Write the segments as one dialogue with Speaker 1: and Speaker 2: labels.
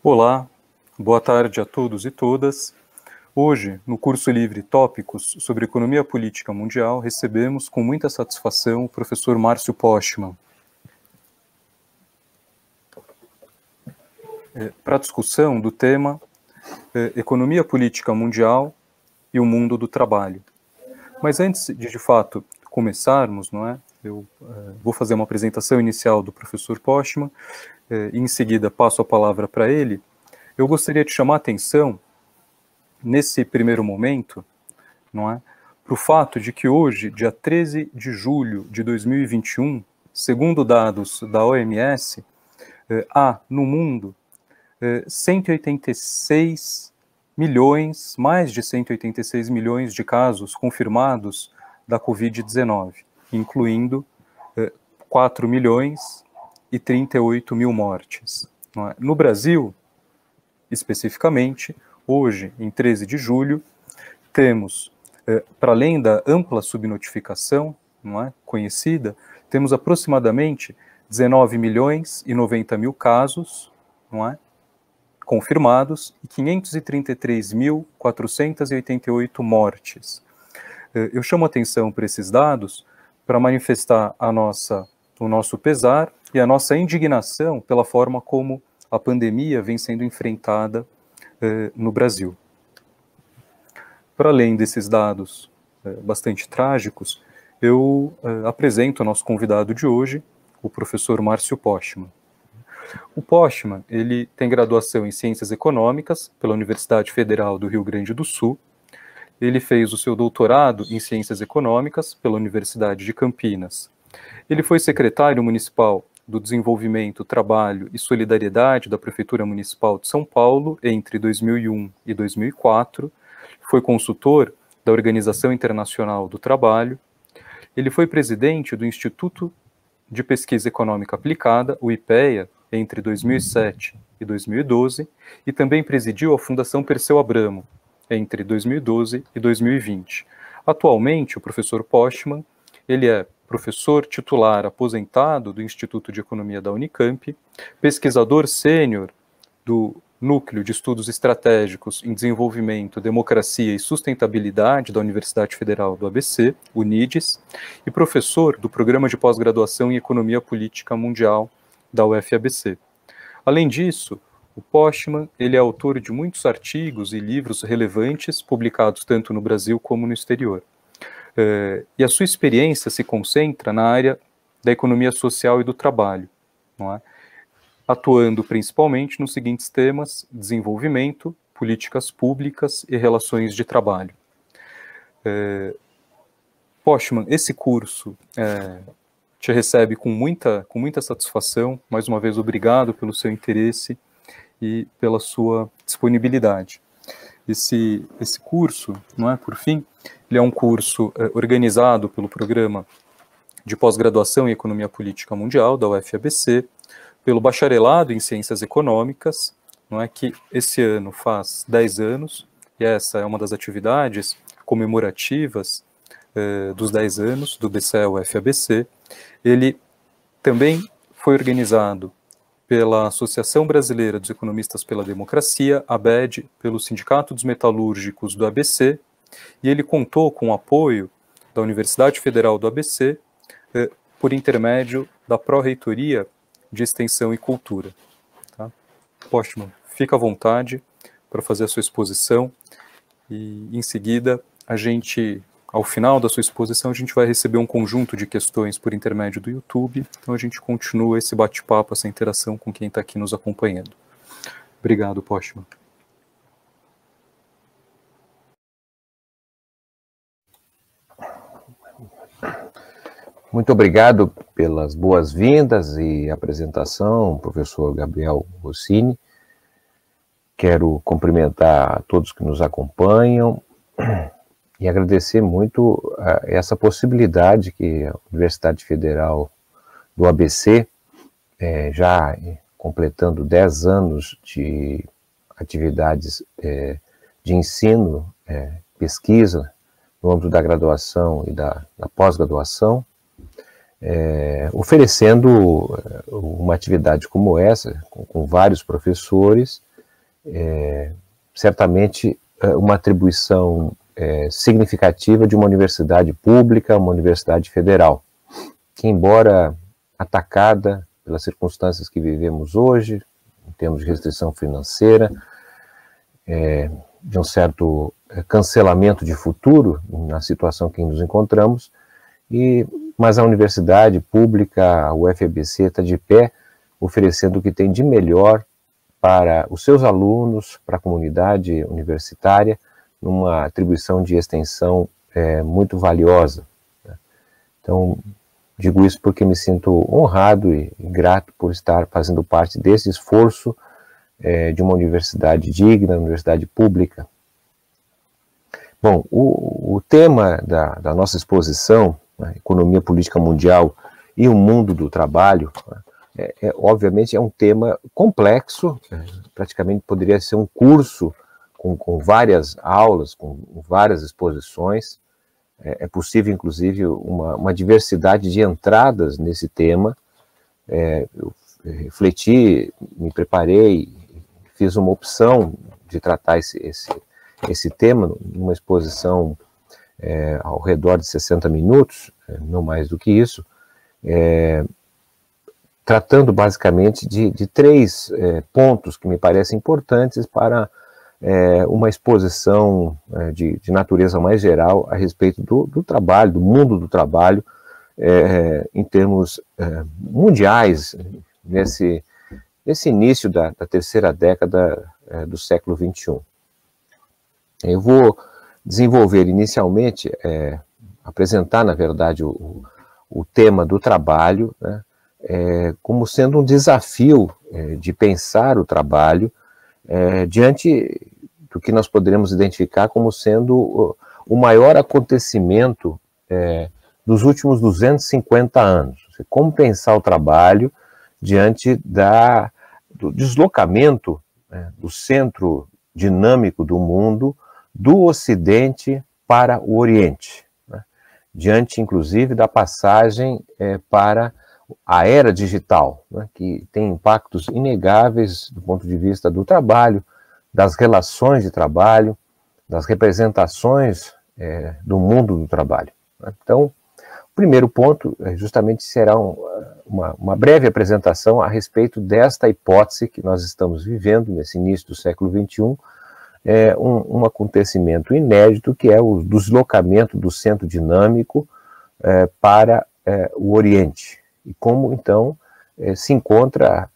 Speaker 1: Olá, boa tarde a todos e todas. Hoje, no curso livre Tópicos sobre Economia Política Mundial, recebemos com muita satisfação o professor Márcio Postman. Para a discussão do tema Economia Política Mundial e o Mundo do Trabalho. Mas antes de fato, começarmos, eu vou fazer uma apresentação inicial do professor Postman, e em seguida passo a palavra para ele. Eu gostaria de chamar a atenção, nesse primeiro momento, para o fato de que hoje, dia 13 de julho de 2021, segundo dados da OMS, há no mundo 186 milhões, mais de 186 milhões de casos confirmados da Covid-19, incluindo 4 milhões e 38 mil mortes. No Brasil, especificamente, hoje, em 13 de julho, temos, para além da ampla subnotificação conhecida, temos aproximadamente 19 milhões e 90 mil casos confirmados e 533.488 mortes. Eu chamo atenção para esses dados para manifestar o nosso pesar e a nossa indignação pela forma como a pandemia vem sendo enfrentada no Brasil. Para além desses dados bastante trágicos, eu apresento o nosso convidado de hoje, o professor Márcio Postman. O Postman, ele tem graduação em Ciências Econômicas pela Universidade Federal do Rio Grande do Sul. Ele fez o seu doutorado em Ciências Econômicas pela Universidade de Campinas. Ele foi secretário municipal do Desenvolvimento, Trabalho e Solidariedade da Prefeitura Municipal de São Paulo entre 2001 e 2004. Foi consultor da Organização Internacional do Trabalho. Ele foi presidente do Instituto de Pesquisa Econômica Aplicada, o IPEA, entre 2007 e 2012, e também presidiu a Fundação Perseu Abramo, entre 2012 e 2020. Atualmente, o professor Postman, ele é professor titular aposentado do Instituto de Economia da Unicamp, pesquisador sênior do Núcleo de Estudos Estratégicos em Desenvolvimento, Democracia e Sustentabilidade da Universidade Federal do ABC, UNIDES, e professor do Programa de Pós-Graduação em Economia Política Mundial da UFABC. Além disso, o Postman, ele é autor de muitos artigos e livros relevantes publicados tanto no Brasil como no exterior. E a sua experiência se concentra na área da economia social e do trabalho, atuando principalmente nos seguintes temas: desenvolvimento, políticas públicas e relações de trabalho. Postman, esse curso te recebe com muita satisfação. Mais uma vez, obrigado pelo seu interesse e pela sua disponibilidade. Esse curso, por fim, ele é um curso organizado pelo Programa de Pós-Graduação em Economia Política Mundial, da UFABC, pelo Bacharelado em Ciências Econômicas, que esse ano faz 10 anos, e essa é uma das atividades comemorativas dos 10 anos do BCE-UFABC. Ele também foi organizado pela Associação Brasileira dos Economistas pela Democracia, ABED, pelo Sindicato dos Metalúrgicos do ABC, e ele contou com o apoio da Universidade Federal do ABC por intermédio da Pró-Reitoria de Extensão e Cultura. Tá? Postman, fica à vontade para fazer a sua exposição, e em seguida, ao final da sua exposição, a gente vai receber um conjunto de questões por intermédio do YouTube, então a gente continua esse bate-papo, essa interação com quem está aqui nos acompanhando. Obrigado, Postman.
Speaker 2: Muito obrigado pelas boas-vindas e apresentação, professor Gabriel Rossini. Quero cumprimentar a todos que nos acompanham e agradecer muito essa possibilidade que a Universidade Federal do ABC, já completando 10 anos de atividades de ensino, pesquisa, no âmbito da graduação e da pós-graduação, oferecendo uma atividade como essa, com vários professores, certamente uma atribuição significativa de uma universidade pública, uma universidade federal, que, embora atacada pelas circunstâncias que vivemos hoje, em termos de restrição financeira, de um certo cancelamento de futuro na situação que nos encontramos, mas a universidade pública, a UFABC, está de pé, oferecendo o que tem de melhor para os seus alunos, para a comunidade universitária, numa atribuição de extensão muito valiosa. Então, digo isso porque me sinto honrado e grato por estar fazendo parte desse esforço de uma universidade digna, universidade pública. Bom, o tema da nossa exposição, Economia Política Mundial e o Mundo do Trabalho, obviamente é um tema complexo, praticamente poderia ser um curso com várias aulas, com várias exposições. É possível, inclusive, uma diversidade de entradas nesse tema. Eu refleti, me preparei, fiz uma opção de tratar esse tema numa exposição ao redor de 60 minutos, não mais do que isso, tratando basicamente de três pontos que me parecem importantes para uma exposição de natureza mais geral a respeito do trabalho, do mundo do trabalho, em termos mundiais, nesse início da terceira década do século XXI. Eu vou desenvolver inicialmente, apresentar, na verdade, o tema do trabalho, né, como sendo um desafio de pensar o trabalho diante do que nós poderemos identificar como sendo o maior acontecimento dos últimos 250 anos. Como pensar o trabalho diante do deslocamento do centro dinâmico do mundo, do Ocidente para o Oriente, né? Diante, inclusive, da passagem para a era digital, né? Que tem impactos inegáveis do ponto de vista do trabalho, das relações de trabalho, das representações do mundo do trabalho, né? Então, o primeiro ponto justamente será uma breve apresentação a respeito desta hipótese que nós estamos vivendo nesse início do século XXI, um acontecimento inédito, que é o deslocamento do centro dinâmico para o Oriente. E como, então, se encontra,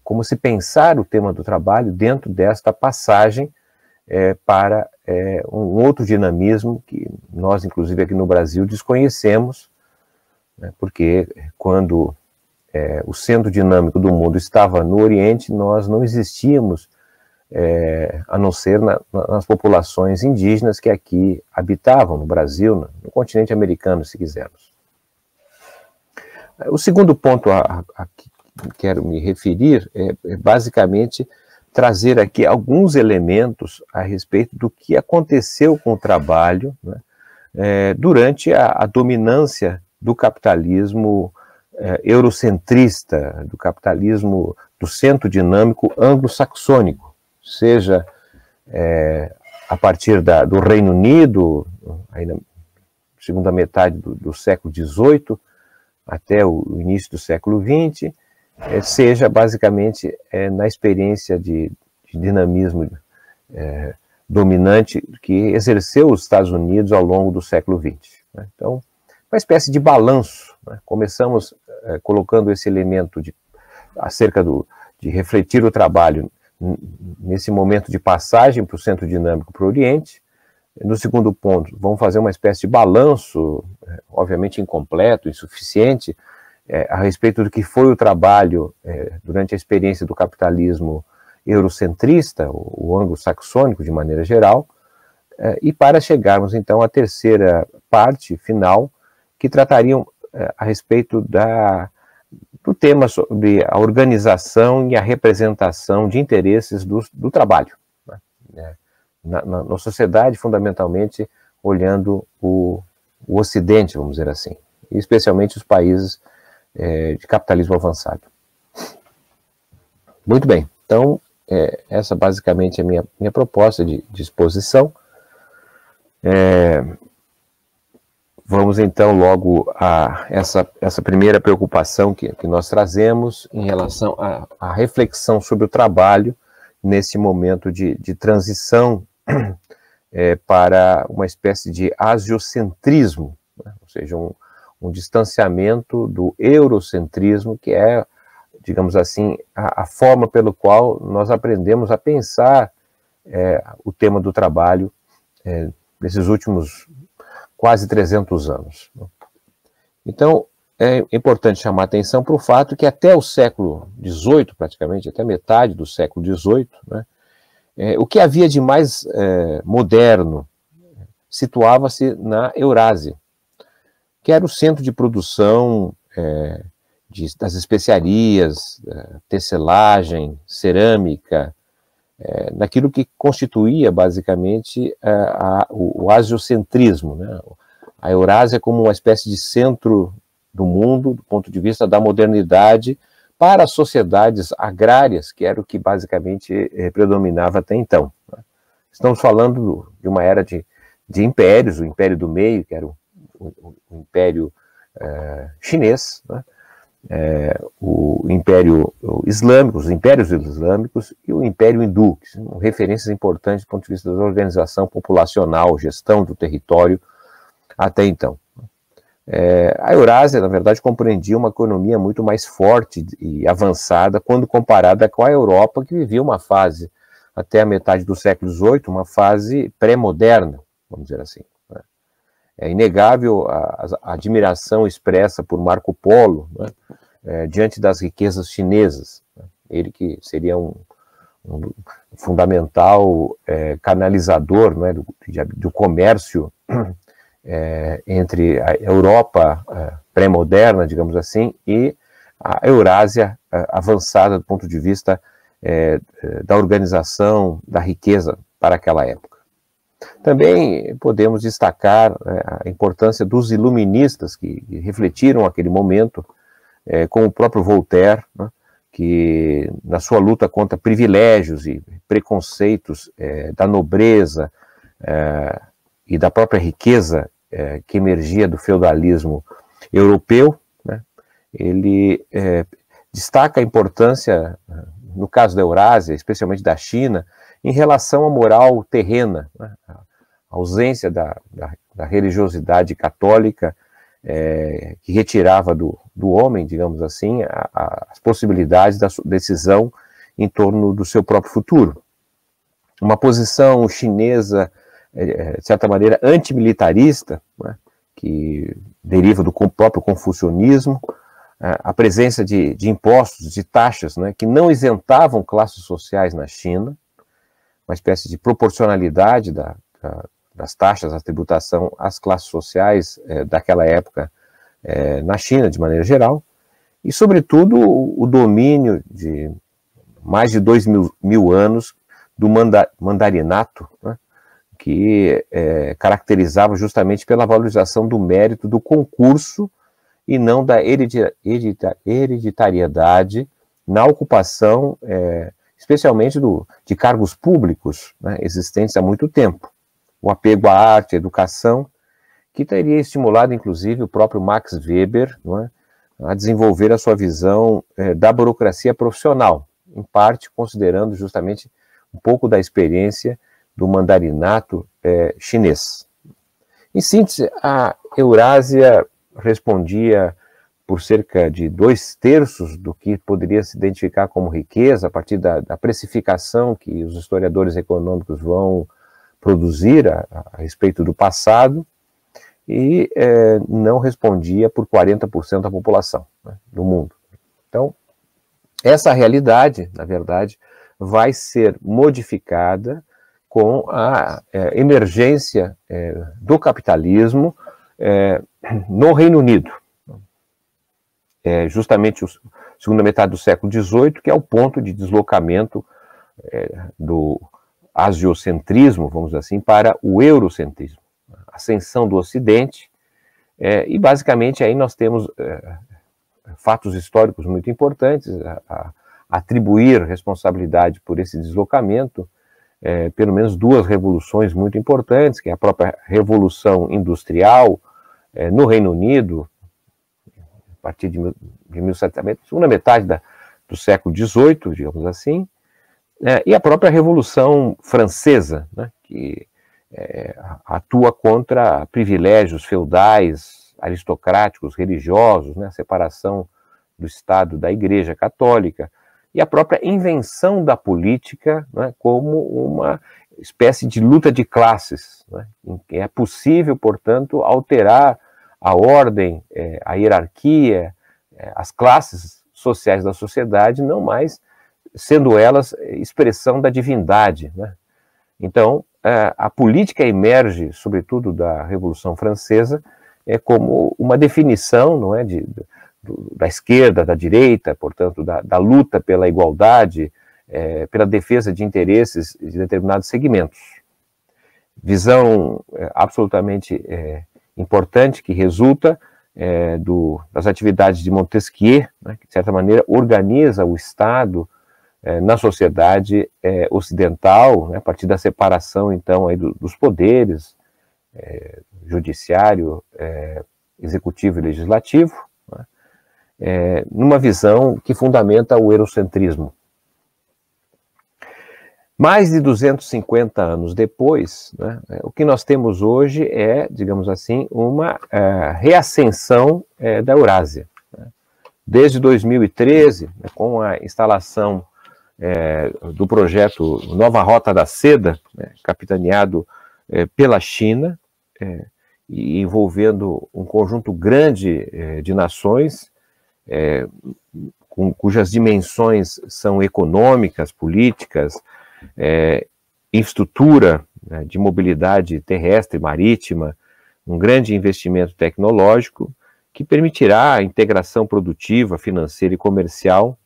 Speaker 2: como se pensar o tema do trabalho dentro desta passagem para um outro dinamismo que nós, inclusive aqui no Brasil, desconhecemos, né, porque quando o centro dinâmico do mundo estava no Oriente, nós não existíamos, a não ser nas populações indígenas que aqui habitavam no Brasil, no continente americano, se quisermos. O segundo ponto a que quero me referir é basicamente trazer aqui alguns elementos a respeito do que aconteceu com o trabalho, né, durante a dominância do capitalismo eurocentrista, do capitalismo do centro dinâmico anglo-saxônico, seja a partir do Reino Unido, aí na segunda metade do século XVIII, até o início do século XX, seja basicamente na experiência de dinamismo dominante que exerceu os Estados Unidos ao longo do século XX. Né? Então, uma espécie de balanço. Né? Começamos colocando esse elemento acerca de refletir o trabalho nesse momento de passagem para o centro dinâmico para o Oriente. No segundo ponto, vamos fazer uma espécie de balanço, obviamente incompleto, insuficiente, a respeito do que foi o trabalho durante a experiência do capitalismo eurocentrista, o anglo-saxônico de maneira geral, e para chegarmos então à terceira parte final, que tratariam a respeito do tema sobre a organização e a representação de interesses do trabalho, né? Na sociedade, fundamentalmente, olhando o Ocidente, vamos dizer assim, e especialmente os países de capitalismo avançado. Muito bem, então, essa basicamente é a minha proposta de exposição. Vamos então logo a essa primeira preocupação que nós trazemos em relação à reflexão sobre o trabalho nesse momento de transição para uma espécie de asiocentrismo, né? Ou seja, um distanciamento do eurocentrismo, que é, digamos assim, a forma pelo qual nós aprendemos a pensar o tema do trabalho nesses últimos quase 300 anos. Então, é importante chamar a atenção para o fato que até o século XVIII, praticamente, até metade do século XVIII, né, o que havia de mais moderno situava-se na Eurásia, que era o centro de produção das especiarias, tecelagem, cerâmica, naquilo que constituía basicamente o asiocentrismo, né? A Eurásia como uma espécie de centro do mundo, do ponto de vista da modernidade, para as sociedades agrárias, que era o que basicamente predominava até então. Estamos falando de uma era de impérios, o Império do Meio, que era o Império chinês, né? O Império Islâmico, os Impérios Islâmicos e o Império Hindu, que são referências importantes do ponto de vista da organização populacional, gestão do território até então. A Eurásia, na verdade, compreendia uma economia muito mais forte e avançada quando comparada com a Europa, que vivia uma fase, até a metade do século XVIII, uma fase pré-moderna, vamos dizer assim. É inegável a admiração expressa por Marco Polo, né, diante das riquezas chinesas. Ele que seria um fundamental canalizador, né, do comércio entre a Europa pré-moderna, digamos assim, e a Eurásia avançada do ponto de vista da organização da riqueza para aquela época. Também podemos destacar a importância dos iluministas que refletiram aquele momento, como o próprio Voltaire, né, que na sua luta contra privilégios e preconceitos da nobreza e da própria riqueza que emergia do feudalismo europeu, né, ele destaca a importância, no caso da Eurásia, especialmente da China, em relação à moral terrena, né, a ausência da religiosidade católica que retirava do homem, digamos assim, as possibilidades da decisão em torno do seu próprio futuro. Uma posição chinesa, de certa maneira, antimilitarista, né, que deriva do próprio confucionismo, a presença de impostos, de taxas, né, que não isentavam classes sociais na China, uma espécie de proporcionalidade das taxas, da tributação às classes sociais daquela época na China, de maneira geral, e, sobretudo, o domínio de mais de 2.000 anos do mandarinato, né, que caracterizava justamente pela valorização do mérito do concurso e não da hereditariedade na ocupação, especialmente de cargos públicos, né, existentes há muito tempo. O apego à arte, à educação, que teria estimulado, inclusive, o próprio Max Weber, não é, a desenvolver a sua visão da burocracia profissional, em parte considerando justamente um pouco da experiência do mandarinato chinês. Em síntese, a Eurásia respondia por cerca de 2/3 do que poderia se identificar como riqueza, a partir da precificação que os historiadores econômicos vão produzir a respeito do passado, e não respondia por 40% da população, né, do mundo. Então, essa realidade, na verdade, vai ser modificada com a emergência do capitalismo no Reino Unido. Justamente a segunda metade do século XVIII, que é o ponto de deslocamento do asiocentrismo, vamos dizer assim, para o eurocentrismo. Ascensão do Ocidente, e basicamente aí nós temos fatos históricos muito importantes, atribuir responsabilidade por esse deslocamento, pelo menos duas revoluções muito importantes, que é a própria Revolução Industrial no Reino Unido, a partir de 1700, segunda metade do século XVIII, digamos assim, e a própria Revolução Francesa, né, que atua contra privilégios feudais, aristocráticos, religiosos, né, a separação do Estado da Igreja Católica, e a própria invenção da política, né, como uma espécie de luta de classes, né, em que é possível, portanto, alterar a ordem, a hierarquia, as classes sociais da sociedade, não mais sendo elas expressão da divindade, né? Então, a política emerge, sobretudo da Revolução Francesa, como uma definição, não é, da esquerda, da direita, portanto, da luta pela igualdade, pela defesa de interesses de determinados segmentos. Visão absolutamente importante que resulta das atividades de Montesquieu, né, que de certa maneira organiza o Estado na sociedade ocidental, né, a partir da separação, então, aí dos poderes, judiciário, executivo e legislativo, né, numa visão que fundamenta o eurocentrismo. Mais de 250 anos depois, né, o que nós temos hoje é, digamos assim, uma reascensão da Eurásia. Né. Desde 2013, né, com a instalação do projeto Nova Rota da Seda, né, capitaneado pela China, e envolvendo um conjunto grande de nações, cujas dimensões são econômicas, políticas, infraestrutura, né, de mobilidade terrestre e marítima, um grande investimento tecnológico que permitirá a integração produtiva, financeira e comercial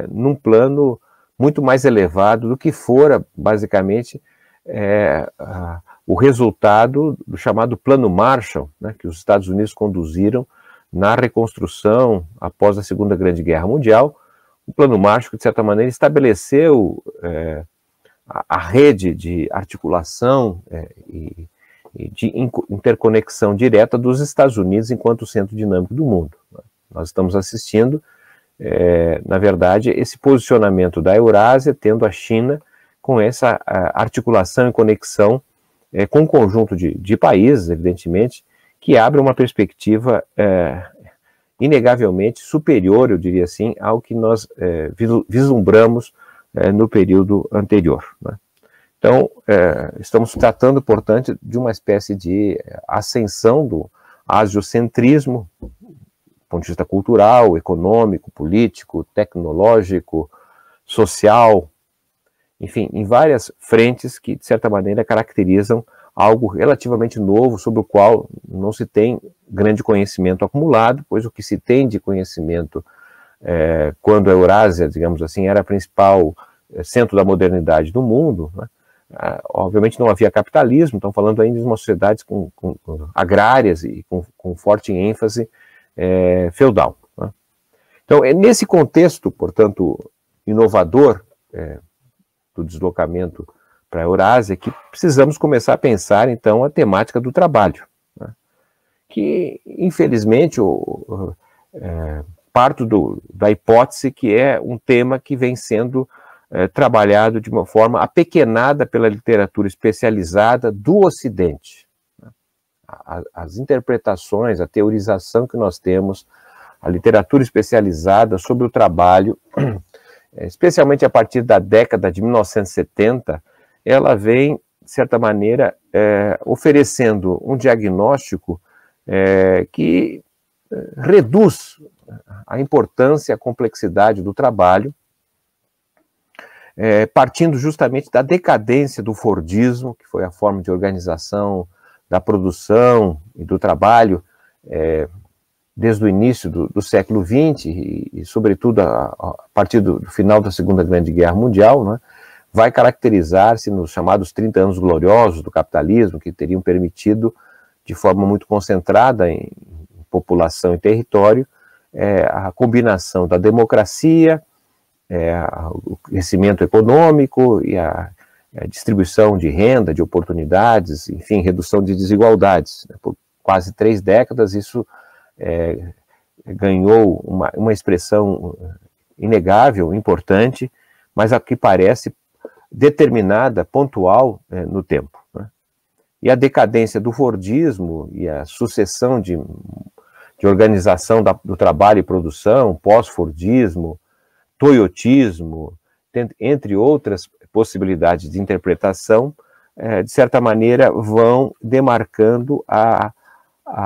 Speaker 2: num plano muito mais elevado do que fora, basicamente, o resultado do chamado Plano Marshall, né, que os Estados Unidos conduziram na reconstrução após a Segunda Grande Guerra Mundial. O Plano Marshall, de certa maneira, estabeleceu a rede de articulação e de interconexão direta dos Estados Unidos enquanto centro dinâmico do mundo. Nós estamos assistindo, na verdade, esse posicionamento da Eurásia, tendo a China com essa articulação e conexão com um conjunto de países, evidentemente, que abre uma perspectiva inegavelmente superior, eu diria assim, ao que nós vislumbramos no período anterior, né? Então, estamos tratando, portanto, de uma espécie de ascensão do asiocentrismo, do ponto de vista cultural, econômico, político, tecnológico, social, enfim, em várias frentes que, de certa maneira, caracterizam algo relativamente novo, sobre o qual não se tem grande conhecimento acumulado, pois o que se tem de conhecimento quando a Eurásia, digamos assim, era a principal centro da modernidade do mundo, né? Obviamente não havia capitalismo, estão falando ainda de uma sociedade com agrárias e com forte ênfase feudal, né? Então, é nesse contexto, portanto, inovador do deslocamento para a Eurásia que precisamos começar a pensar, então, a temática do trabalho, né? Que, infelizmente, parto da hipótese que é um tema que vem sendo trabalhado de uma forma apequenada pela literatura especializada do Ocidente. As interpretações, a teorização que nós temos, a literatura especializada sobre o trabalho, especialmente a partir da década de 1970, ela vem, de certa maneira, oferecendo um diagnóstico que reduz a importância e a complexidade do trabalho, partindo justamente da decadência do Fordismo, que foi a forma de organização da produção e do trabalho desde o início do século XX e sobretudo, a partir do final da Segunda Grande Guerra Mundial, né, vai caracterizar-se nos chamados 30 anos gloriosos do capitalismo, que teriam permitido, de forma muito concentrada em população e território, a combinação da democracia, o crescimento econômico e a distribuição de renda, de oportunidades, enfim, redução de desigualdades. Por quase 3 décadas, isso ganhou uma expressão inegável, importante, mas a que parece determinada, pontual no tempo. Né? E a decadência do Fordismo e a sucessão de organização do trabalho e produção, pós-Fordismo, toyotismo, entre outras possibilidades de interpretação, de certa maneira vão demarcando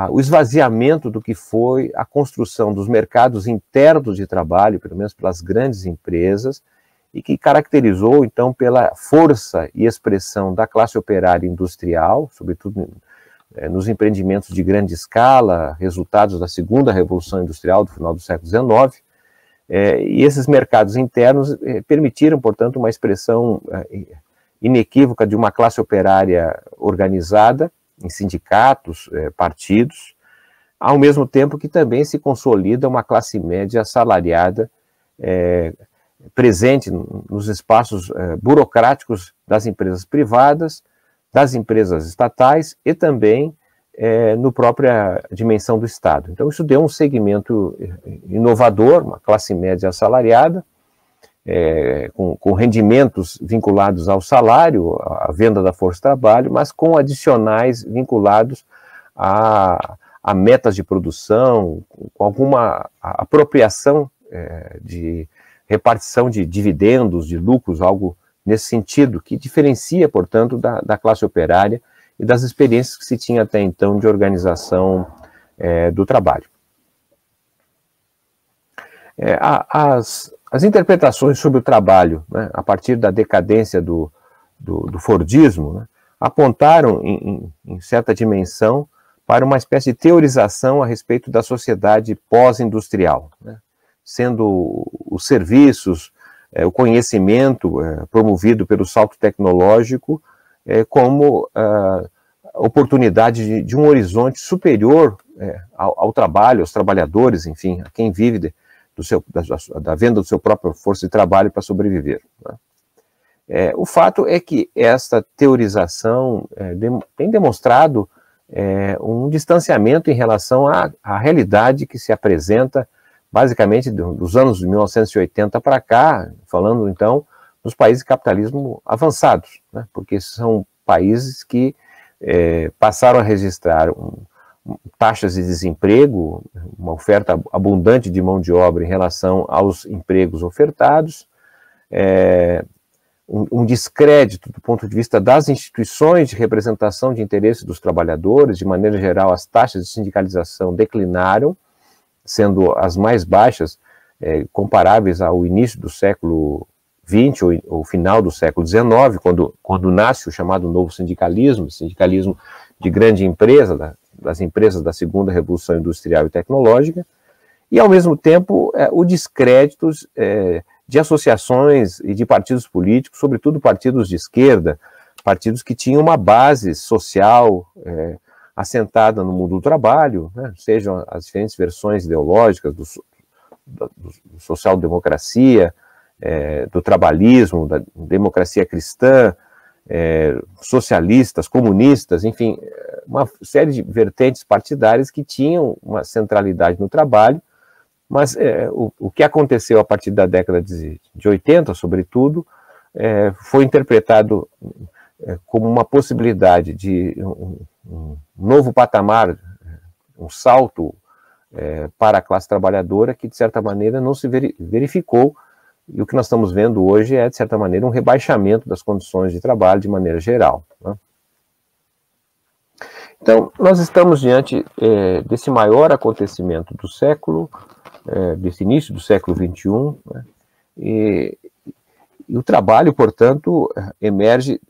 Speaker 2: o esvaziamento do que foi a construção dos mercados internos de trabalho, pelo menos pelas grandes empresas, e que caracterizou, então, pela força e expressão da classe operária industrial, sobretudo nos empreendimentos de grande escala, resultados da segunda Revolução Industrial do final do século XIX, e esses mercados internos permitiram, portanto, uma expressão inequívoca de uma classe operária organizada em sindicatos, partidos, ao mesmo tempo que também se consolida uma classe média assalariada presente nos espaços burocráticos das empresas privadas, das empresas estatais e também no própria dimensão do Estado. Então isso deu um segmento inovador, uma classe média assalariada, com rendimentos vinculados ao salário, à venda da força de trabalho, mas com adicionais vinculados a metas de produção, com alguma apropriação de repartição de dividendos, de lucros, algo nesse sentido, que diferencia, portanto, da classe operária e das experiências que se tinha até então de organização do trabalho. As interpretações sobre o trabalho, né, a partir da decadência do Fordismo, né, apontaram, em certa dimensão, para uma espécie de teorização a respeito da sociedade pós-industrial, né, sendo os serviços, o conhecimento promovido pelo salto tecnológico como oportunidade de um horizonte superior ao trabalho, aos trabalhadores, enfim, a quem vive da venda do seu próprio força de trabalho para sobreviver. Né? O fato é que esta teorização tem demonstrado um distanciamento em relação à realidade que se apresenta basicamente dos anos de 1980 para cá, falando então dos países de capitalismo avançados, né? Porque são países que passaram a registrar taxas de desemprego, uma oferta abundante de mão de obra em relação aos empregos ofertados, um descrédito do ponto de vista das instituições de representação de interesse dos trabalhadores. De maneira geral, as taxas de sindicalização declinaram, sendo as mais baixas comparáveis ao início do século XX ou final do século XIX, quando nasce o chamado novo sindicalismo de grande empresa, das empresas da segunda Revolução Industrial e Tecnológica, e, ao mesmo tempo, o descrédito de associações e de partidos políticos, sobretudo partidos de esquerda, partidos que tinham uma base social assentada no mundo do trabalho, né, sejam as diferentes versões ideológicas da social-democracia, do trabalhismo, da democracia cristã, socialistas, comunistas, enfim, uma série de vertentes partidárias que tinham uma centralidade no trabalho, mas o que aconteceu a partir da década de 80, sobretudo, foi interpretado como uma possibilidade de um novo patamar, um salto para a classe trabalhadora que, de certa maneira, não se verificou, e o que nós estamos vendo hoje é, de certa maneira, um rebaixamento das condições de trabalho de maneira geral. Né? Então, nós estamos diante desse maior acontecimento do século, desse início do século XXI, né? E o trabalho, portanto, emerge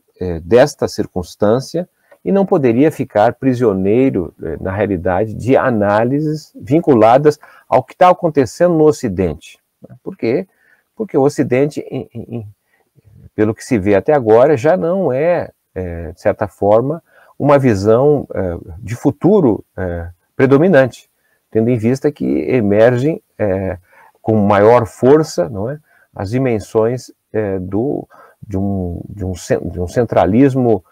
Speaker 2: desta circunstância e não poderia ficar prisioneiro, na realidade, de análises vinculadas ao que está acontecendo no Ocidente. Né? Por quê? Porque o Ocidente, pelo que se vê até agora, já não de certa forma, uma visão de futuro predominante, tendo em vista que emergem com maior força, não é, as dimensões de um centralismo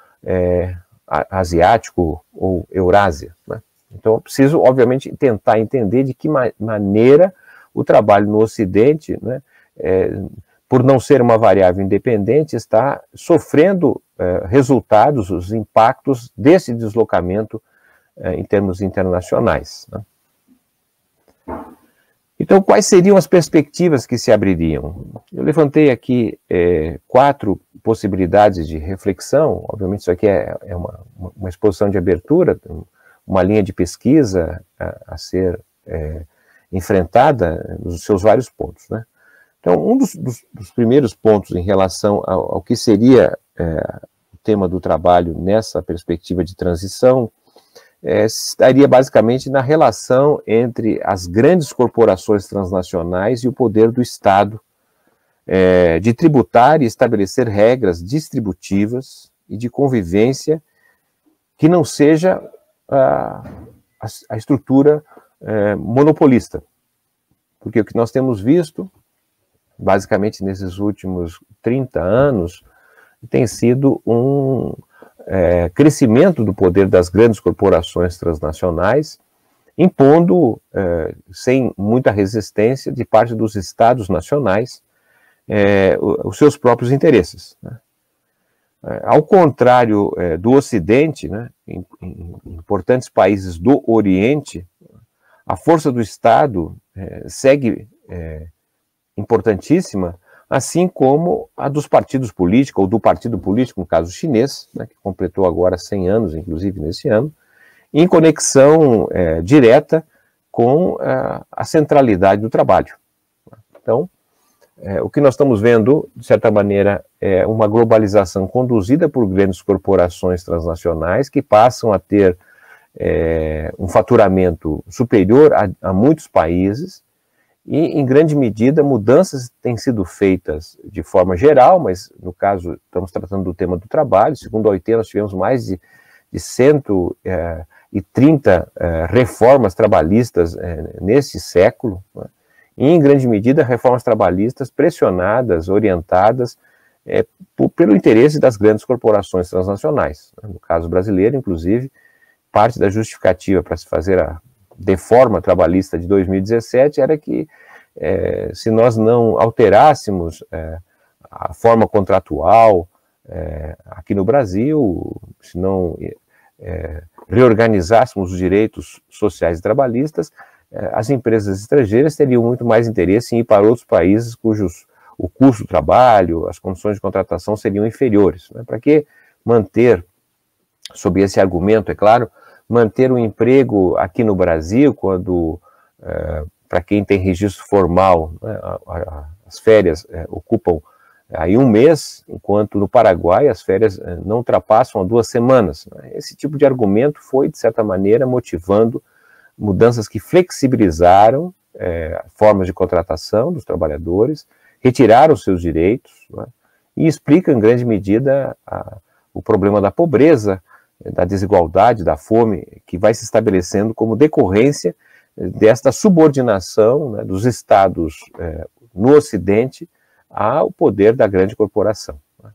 Speaker 2: asiático ou Eurásia, né? Então, eu preciso, obviamente, tentar entender de que maneira o trabalho no Ocidente, né, por não ser uma variável independente, está sofrendo resultados, os impactos desse deslocamento em termos internacionais, né? Então, quais seriam as perspectivas que se abririam? Eu levantei aqui 4 possibilidades de reflexão. Obviamente, isso aqui é uma exposição de abertura, uma linha de pesquisa a ser enfrentada nos seus vários pontos, né? Então, um dos primeiros pontos em relação ao que seria o tema do trabalho nessa perspectiva de transição estaria basicamente na relação entre as grandes corporações transnacionais e o poder do Estado de tributar e estabelecer regras distributivas e de convivência que não seja a estrutura monopolista. Porque o que nós temos visto, basicamente nesses últimos 30 anos, tem sido um crescimento do poder das grandes corporações transnacionais, impondo, sem muita resistência, de parte dos estados nacionais, os seus próprios interesses, né? Ao contrário do Ocidente, né, em importantes países do Oriente, a força do Estado segue importantíssima, assim como a dos partidos políticos, ou do partido político, no caso chinês, né, que completou agora 100 anos, inclusive nesse ano, em conexão direta com a centralidade do trabalho. Então, o que nós estamos vendo, de certa maneira, é uma globalização conduzida por grandes corporações transnacionais que passam a ter um faturamento superior a muitos países, e, em grande medida, mudanças têm sido feitas de forma geral, mas, no caso, estamos tratando do tema do trabalho. Segundo a OIT, nós tivemos mais de 130 reformas trabalhistas nesse século, né? E, em grande medida, reformas trabalhistas pressionadas, orientadas pelo interesse das grandes corporações transnacionais. No caso brasileiro, inclusive, parte da justificativa para se fazer a reforma trabalhista de 2017 era que, se nós não alterássemos a forma contratual aqui no Brasil, se não reorganizássemos os direitos sociais e trabalhistas, as empresas estrangeiras teriam muito mais interesse em ir para outros países cujos o custo do trabalho, as condições de contratação seriam inferiores, né? Para que manter, sob esse argumento, é claro, manter um emprego aqui no Brasil, quando, para quem tem registro formal, né, as férias ocupam aí um mês, enquanto no Paraguai as férias não ultrapassam 2 semanas. Esse tipo de argumento foi, de certa maneira, motivando mudanças que flexibilizaram formas de contratação dos trabalhadores, retiraram seus direitos, né, e explica, em grande medida, o problema da pobreza, da desigualdade, da fome, que vai se estabelecendo como decorrência desta subordinação, né, dos estados no Ocidente ao poder da grande corporação, né.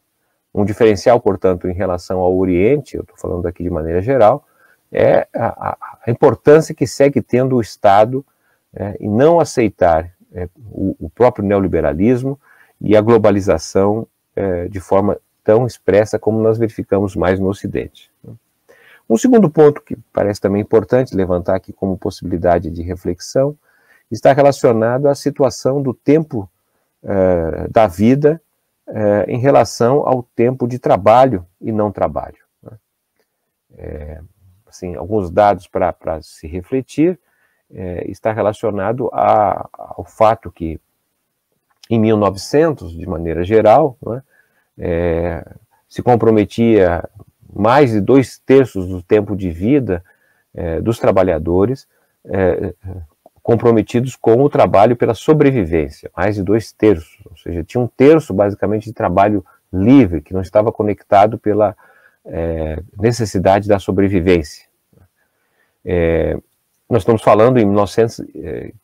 Speaker 2: Um diferencial, portanto, em relação ao Oriente, eu estou falando aqui de maneira geral, é a importância que segue tendo o Estado em não aceitar o próprio neoliberalismo e a globalização de forma tão expressa como nós verificamos mais no Ocidente. Um segundo ponto que parece também importante levantar aqui como possibilidade de reflexão está relacionado à situação do tempo da vida em relação ao tempo de trabalho e não trabalho, né? Assim, alguns dados para se refletir, está relacionado ao fato que, em 1900, de maneira geral, né, se comprometia mais de 2/3 do tempo de vida dos trabalhadores comprometidos com o trabalho pela sobrevivência, mais de 2/3, ou seja, tinha 1/3 basicamente de trabalho livre, que não estava conectado pela necessidade da sobrevivência. nós estamos falando em 1900,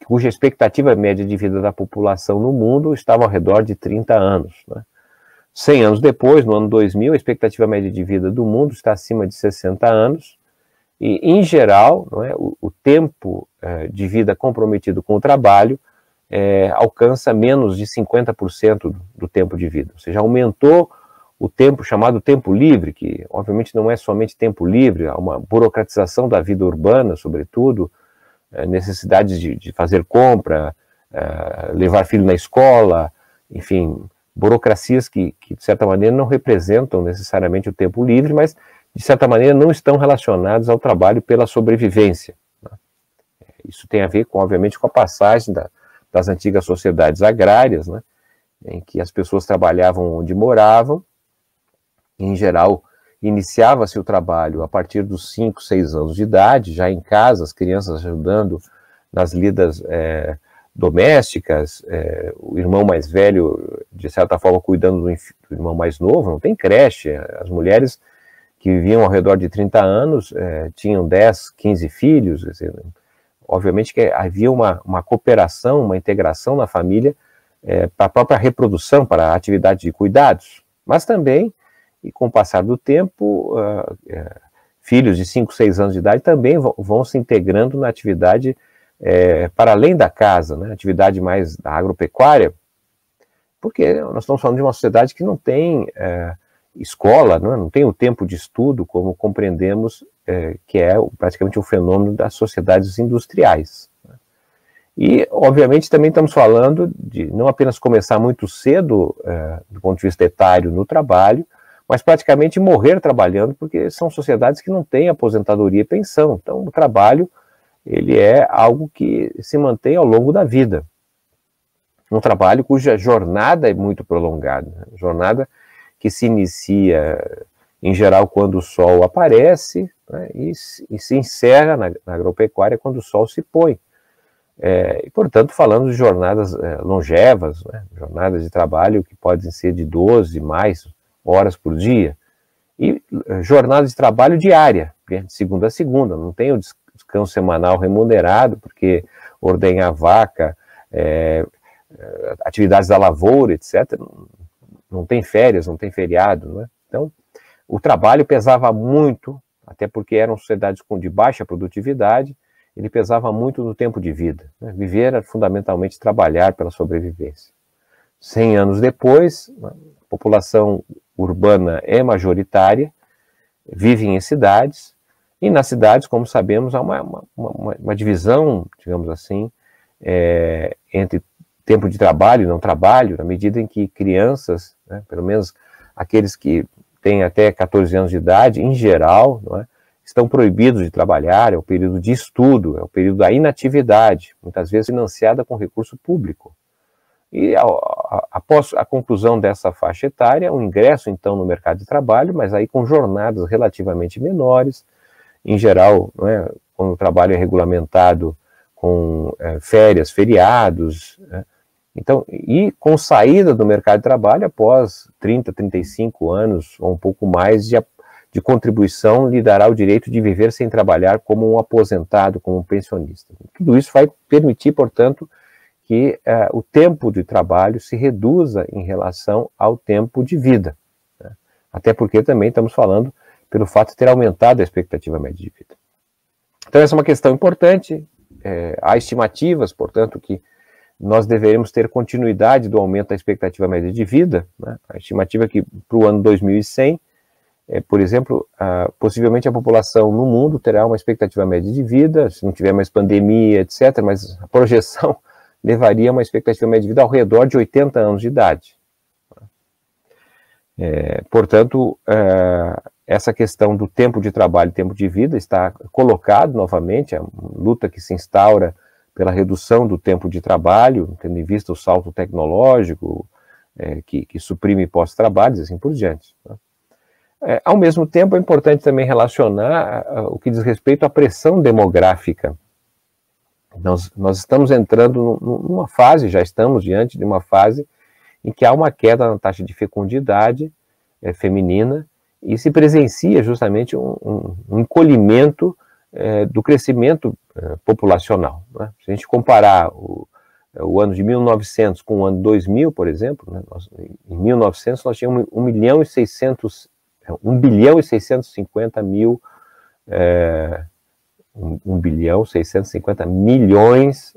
Speaker 2: cuja expectativa média de vida da população no mundo estava ao redor de 30 anos. Né? 100 anos depois, no ano 2000, a expectativa média de vida do mundo está acima de 60 anos, e, em geral, não é, o tempo de vida comprometido com o trabalho alcança menos de 50% do tempo de vida, ou seja, aumentou o tempo chamado tempo livre, que obviamente não é somente tempo livre, há uma burocratização da vida urbana, sobretudo, necessidades de fazer compra, levar filho na escola, enfim, burocracias que, de certa maneira, não representam necessariamente o tempo livre, mas, de certa maneira, não estão relacionados ao trabalho pela sobrevivência. Né? Isso tem a ver, obviamente, com a passagem das antigas sociedades agrárias, né, em que as pessoas trabalhavam onde moravam. Em geral, iniciava-se o trabalho a partir dos 5, 6 anos de idade, já em casa, as crianças ajudando nas lidas domésticas, o irmão mais velho, de certa forma, cuidando do irmão mais novo, não tem creche. As mulheres que viviam ao redor de 30 anos tinham 10, 15 filhos. Dizer, obviamente que havia uma cooperação, uma integração na família para a própria reprodução, para a atividade de cuidados, mas também, e com o passar do tempo, filhos de 5, 6 anos de idade também vão se integrando na atividade para além da casa, né, atividade mais da agropecuária, porque nós estamos falando de uma sociedade que não tem escola, não tem o tempo de estudo, como compreendemos que é praticamente um fenômeno das sociedades industriais. E, obviamente, também estamos falando de não apenas começar muito cedo, do ponto de vista etário, no trabalho, mas praticamente morrer trabalhando, porque são sociedades que não têm aposentadoria e pensão. Então, o trabalho, ele é algo que se mantém ao longo da vida. Um trabalho cuja jornada é muito prolongada, né? Jornada que se inicia, em geral, quando o sol aparece, né? e se encerra na agropecuária quando o sol se põe. E, portanto, falando de jornadas longevas, né? Jornadas de trabalho que podem ser de 12 mais horas por dia, e jornada de trabalho diária, de segunda a segunda, não tem o descanso semanal remunerado, porque ordenhar vaca, atividades da lavoura, etc., não tem férias, não tem feriado, né? Então, o trabalho pesava muito, até porque eram sociedades de baixa produtividade, ele pesava muito no tempo de vida. Né? Viver era fundamentalmente trabalhar pela sobrevivência. 100 anos depois, a população urbana é majoritária, vivem em cidades, e nas cidades, como sabemos, há uma divisão, digamos assim, entre tempo de trabalho e não trabalho, na medida em que crianças, né, pelo menos aqueles que têm até 14 anos de idade, em geral, não é, estão proibidos de trabalhar, é o período de estudo, é o período da inatividade, muitas vezes financiada com recurso público. E após a conclusão dessa faixa etária, o ingresso, então, no mercado de trabalho, mas aí com jornadas relativamente menores, em geral, não é, quando o trabalho é regulamentado com férias, feriados, né? Então, e com saída do mercado de trabalho após 30, 35 anos ou um pouco mais de contribuição, lhe dará o direito de viver sem trabalhar como um aposentado, como um pensionista. Tudo isso vai permitir, portanto, que o tempo de trabalho se reduza em relação ao tempo de vida. Né? Até porque também estamos falando pelo fato de ter aumentado a expectativa média de vida. Então essa é uma questão importante, há estimativas, portanto, que nós deveremos ter continuidade do aumento da expectativa média de vida, né? A estimativa é que para o ano 2100, por exemplo, possivelmente a população no mundo terá uma expectativa média de vida, se não tiver mais pandemia, etc., mas a projeção levaria a uma expectativa média de vida ao redor de 80 anos de idade. Portanto, essa questão do tempo de trabalho e tempo de vida está colocado novamente, a luta que se instaura pela redução do tempo de trabalho, tendo em vista o salto tecnológico, que suprime pós-trabalhos e assim por diante. Ao mesmo tempo, é importante também relacionar o que diz respeito à pressão demográfica. Nós estamos entrando numa fase, já estamos diante de uma fase em que há uma queda na taxa de fecundidade feminina e se presencia justamente um encolhimento do crescimento populacional, né? Se a gente comparar o ano de 1900 com o ano 2000, por exemplo, né, em 1900 nós tínhamos 1 bilhão e 650 mil, 1 bilhão 650 milhões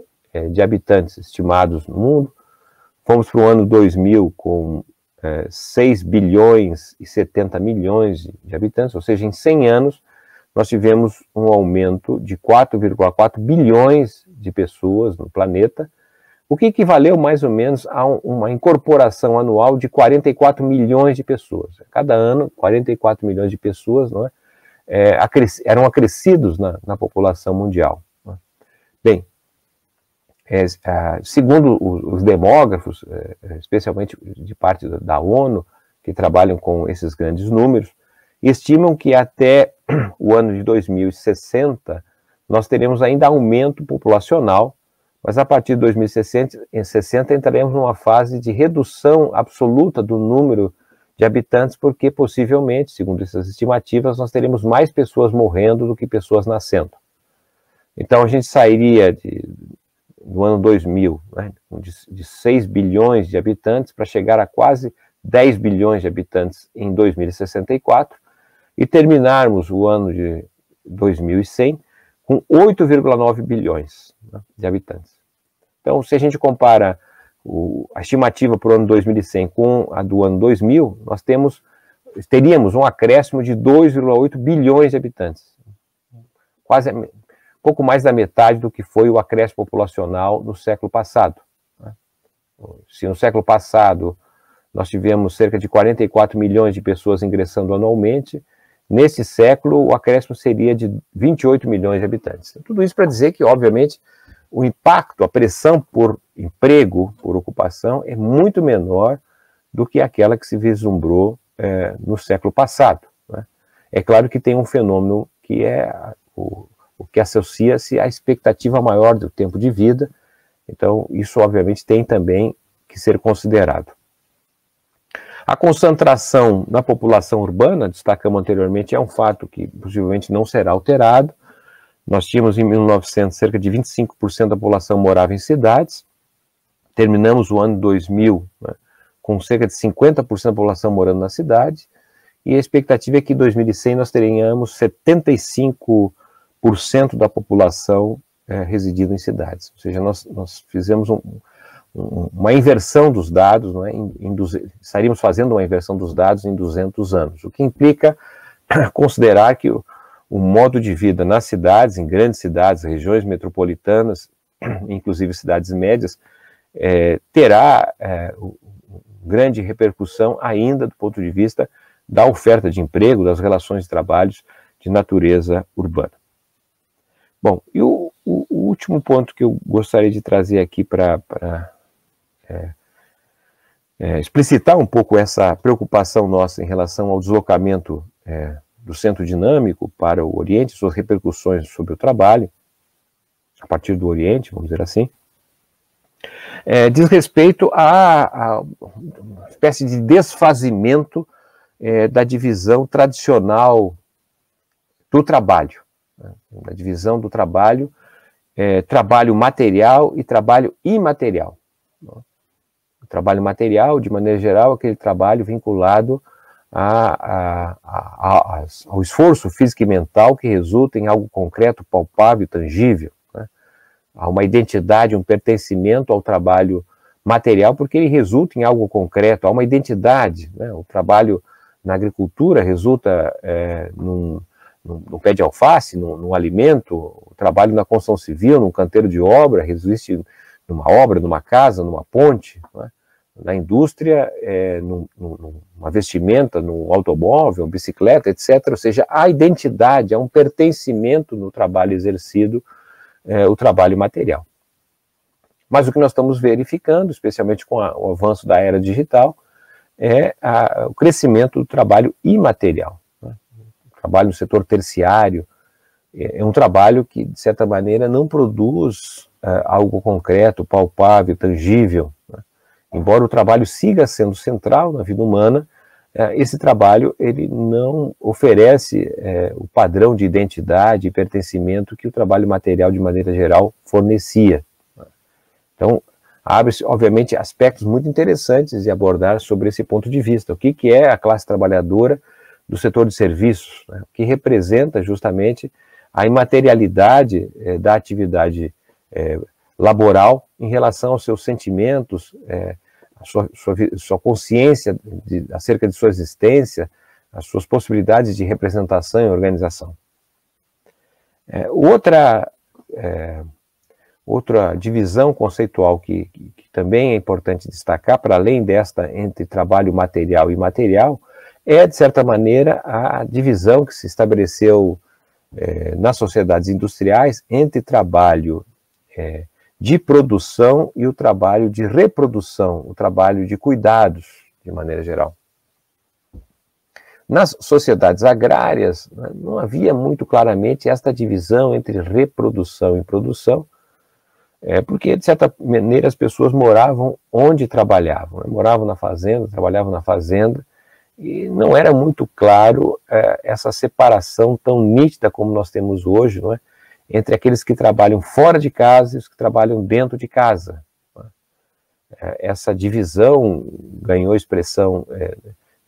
Speaker 2: de habitantes estimados no mundo. Fomos para o ano 2000 com 6 bilhões e 70 milhões de habitantes, ou seja, em 100 anos nós tivemos um aumento de 4,4 bilhões de pessoas no planeta, o que equivaleu mais ou menos a uma incorporação anual de 44 milhões de pessoas. Cada ano, 44 milhões de pessoas, não é? Eram acrescidos na população mundial. Não é? Bem, segundo os demógrafos, especialmente de parte da ONU, que trabalham com esses grandes números, estimam que até o ano de 2060 nós teremos ainda aumento populacional, mas a partir de 2060 entraremos numa fase de redução absoluta do número de habitantes, porque possivelmente, segundo essas estimativas, nós teremos mais pessoas morrendo do que pessoas nascendo. Então a gente sairia no ano 2000, né, de 6 bilhões de habitantes para chegar a quase 10 bilhões de habitantes em 2064 e terminarmos o ano de 2100 com 8,9 bilhões, né, de habitantes. Então, se a gente compara a estimativa para o ano 2100 com a do ano 2000, nós teríamos um acréscimo de 2,8 bilhões de habitantes. Quase pouco mais da metade do que foi o acréscimo populacional no século passado. Se no século passado nós tivemos cerca de 44 milhões de pessoas ingressando anualmente, nesse século o acréscimo seria de 28 milhões de habitantes. Tudo isso para dizer que, obviamente, o impacto, a pressão por emprego, por ocupação, é muito menor do que aquela que se vislumbrou no século passado, né? É claro que tem um fenômeno que é o que associa-se à expectativa maior do tempo de vida, então isso obviamente tem também que ser considerado. A concentração na população urbana, destacamos anteriormente, é um fato que possivelmente não será alterado. Nós tínhamos em 1900 cerca de 25% da população morava em cidades, terminamos o ano 2000, né, com cerca de 50% da população morando na cidade, e a expectativa é que em 2100 nós tenhamos 75% da população residindo em cidades. Ou seja, nós fizemos uma inversão dos dados, né, estaríamos fazendo uma inversão dos dados em 200 anos, o que implica considerar que o modo de vida nas cidades, em grandes cidades, regiões metropolitanas, inclusive cidades médias, terá grande repercussão ainda do ponto de vista da oferta de emprego, das relações de trabalho de natureza urbana. Bom, e o último ponto que eu gostaria de trazer aqui para explicitar um pouco essa preocupação nossa em relação ao deslocamento do centro dinâmico para o Oriente, suas repercussões sobre o trabalho, a partir do Oriente, vamos dizer assim, diz respeito a uma espécie de desfazimento da divisão tradicional do trabalho, né? Da divisão do trabalho, trabalho material e trabalho imaterial. Né? O trabalho material, de maneira geral, é aquele trabalho vinculado ao esforço físico e mental que resulta em algo concreto, palpável, tangível, né? Há uma identidade, um pertencimento ao trabalho material, porque ele resulta em algo concreto, há uma identidade, né? O trabalho na agricultura resulta num pé de alface, num alimento, o trabalho na construção civil, num canteiro de obra, resiste numa obra, numa casa, numa ponte, né? Na indústria, numa vestimenta, num automóvel, bicicleta, etc. Ou seja, há identidade, há um pertencimento no trabalho exercido, o trabalho material. Mas o que nós estamos verificando, especialmente com o avanço da era digital, é o crescimento do trabalho imaterial, né? O trabalho no setor terciário é um trabalho que, de certa maneira, não produz algo concreto, palpável, tangível, né? Embora o trabalho siga sendo central na vida humana, esse trabalho ele não oferece o padrão de identidade e pertencimento que o trabalho material, de maneira geral, fornecia. Então, abre-se, obviamente, aspectos muito interessantes de abordar sobre esse ponto de vista. O que é a classe trabalhadora do setor de serviços, né? O que representa justamente a imaterialidade da atividade laboral em relação aos seus sentimentos, a sua consciência acerca de sua existência, as suas possibilidades de representação e organização. Outra divisão conceitual que também é importante destacar, para além desta entre trabalho material e imaterial, é, de certa maneira, a divisão que se estabeleceu nas sociedades industriais entre trabalho de produção e o trabalho de reprodução, o trabalho de cuidados, de maneira geral. Nas sociedades agrárias, não havia muito claramente esta divisão entre reprodução e produção, porque, de certa maneira, as pessoas moravam onde trabalhavam, né? Moravam na fazenda, trabalhavam na fazenda, e não era muito claro essa separação tão nítida como nós temos hoje, não é? Entre aqueles que trabalham fora de casa e os que trabalham dentro de casa. Essa divisão ganhou expressão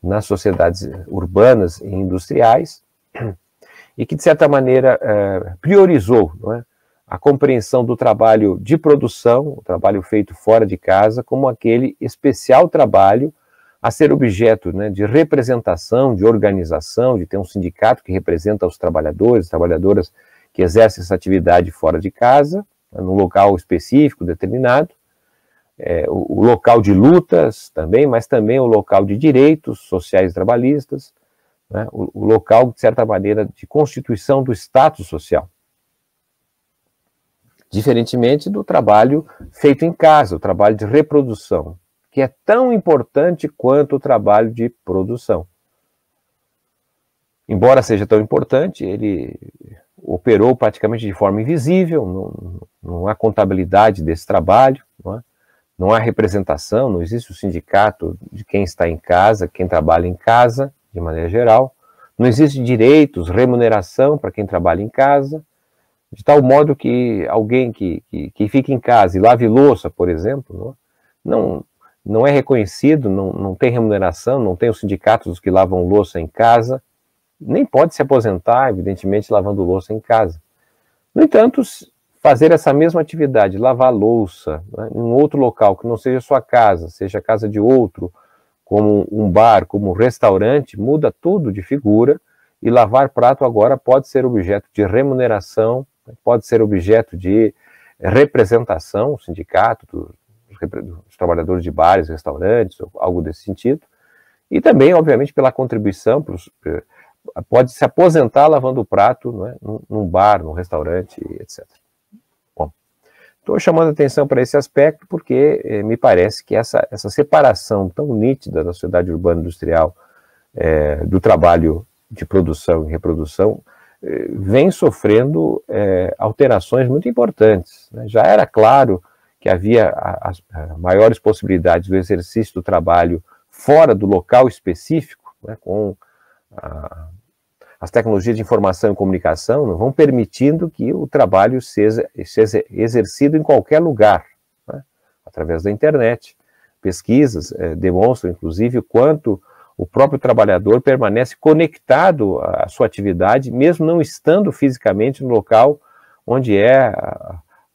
Speaker 2: nas sociedades urbanas e industriais, e que, de certa maneira, priorizou, não é, a compreensão do trabalho de produção, o trabalho feito fora de casa, como aquele especial trabalho a ser objeto, né, de representação, de organização, de ter um sindicato que representa os trabalhadores, trabalhadoras que exercem essa atividade fora de casa, num local específico, determinado, o local de lutas também, mas também o local de direitos sociais e trabalhistas, né, o local, de certa maneira, de constituição do status social. Diferentemente do trabalho feito em casa, o trabalho de reprodução, que é tão importante quanto o trabalho de produção. Embora seja tão importante, ele operou praticamente de forma invisível, não há contabilidade desse trabalho, não há representação, não existe o sindicato de quem está em casa, quem trabalha em casa, de maneira geral, não existe direitos, remuneração para quem trabalha em casa, de tal modo que alguém que fica em casa e lave louça, por exemplo, não é reconhecido, não tem remuneração, não tem os sindicatos que lavam louça em casa, nem pode se aposentar, evidentemente, lavando louça em casa. No entanto, fazer essa mesma atividade, lavar louça, né, em um outro local que não seja sua casa, seja a casa de outro, como um bar, como um restaurante, muda tudo de figura, e lavar prato agora pode ser objeto de remuneração, pode ser objeto de representação, o sindicato dos trabalhadores de bares, restaurantes, ou algo desse sentido, e também, obviamente, pela contribuição, pode se aposentar lavando o prato, não é, num bar, num restaurante, etc. Bom, estou chamando a atenção para esse aspecto porque me parece que essa separação tão nítida da sociedade urbana industrial do trabalho de produção e reprodução vem sofrendo alterações muito importantes, né? Já era claro que havia as maiores possibilidades do exercício do trabalho fora do local específico, né, com as tecnologias de informação e comunicação, não vão permitindo que o trabalho seja exercido em qualquer lugar, né, através da internet. Pesquisas demonstram, inclusive, o quanto o próprio trabalhador permanece conectado à sua atividade, mesmo não estando fisicamente no local onde é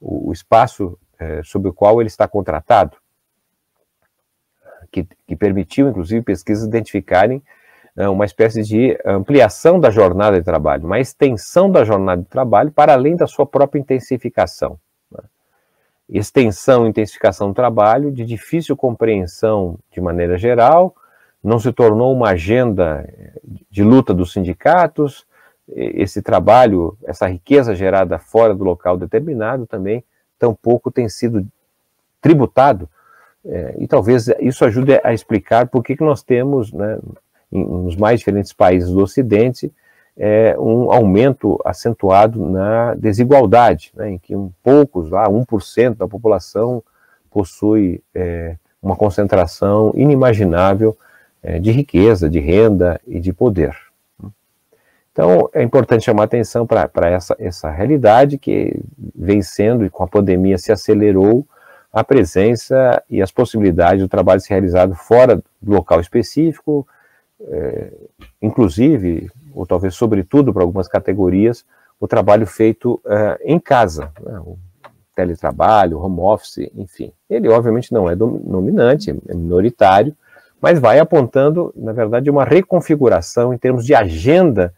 Speaker 2: o espaço sobre o qual ele está contratado, que permitiu, inclusive, pesquisas identificarem uma espécie de ampliação da jornada de trabalho, uma extensão da jornada de trabalho para além da sua própria intensificação. Extensão e intensificação do trabalho, de difícil compreensão de maneira geral, não se tornou uma agenda de luta dos sindicatos, esse trabalho, essa riqueza gerada fora do local determinado também, tampouco tem sido tributado, e talvez isso ajude a explicar por que nós temos, né, nos mais diferentes países do Ocidente, um aumento acentuado na desigualdade, né, em que poucos, 1% da população possui uma concentração inimaginável de riqueza, de renda e de poder. Então, é importante chamar atenção para essa realidade que vem sendo, e com a pandemia se acelerou, a presença e as possibilidades do trabalho ser realizado fora do local específico, inclusive, ou talvez sobretudo para algumas categorias, o trabalho feito em casa, né? O teletrabalho, home office, enfim. Ele obviamente não é dominante, é minoritário, mas vai apontando, na verdade, uma reconfiguração em termos de agenda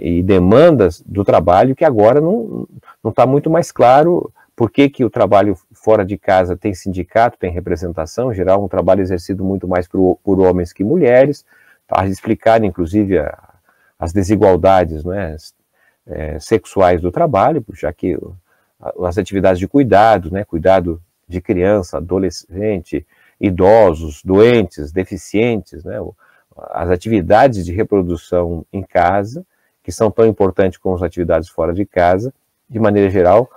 Speaker 2: e demandas do trabalho, que agora não está muito mais claro por que o trabalho fora de casa tem sindicato, tem representação, em geral um trabalho exercido muito mais por homens que mulheres, para explicar inclusive as desigualdades, né, sexuais do trabalho, já que as atividades de cuidado, né, cuidado de criança, adolescente, idosos, doentes, deficientes, né, as atividades de reprodução em casa, que são tão importantes como as atividades fora de casa, de maneira geral,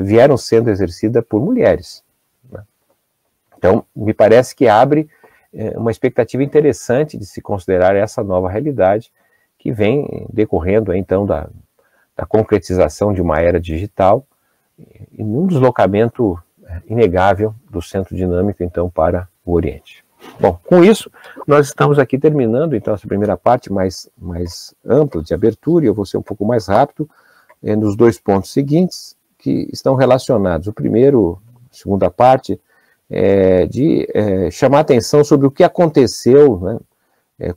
Speaker 2: vieram sendo exercidas por mulheres, né? Então, me parece que abre uma expectativa interessante de se considerar essa nova realidade que vem decorrendo, então, da concretização de uma era digital e num deslocamento inegável do centro dinâmico, então, para o Oriente. Bom, com isso, nós estamos aqui terminando, então, essa primeira parte mais ampla de abertura, e eu vou ser um pouco mais rápido nos dois pontos seguintes, que estão relacionados. O primeiro, a segunda parte, é de chamar atenção sobre o que aconteceu, né,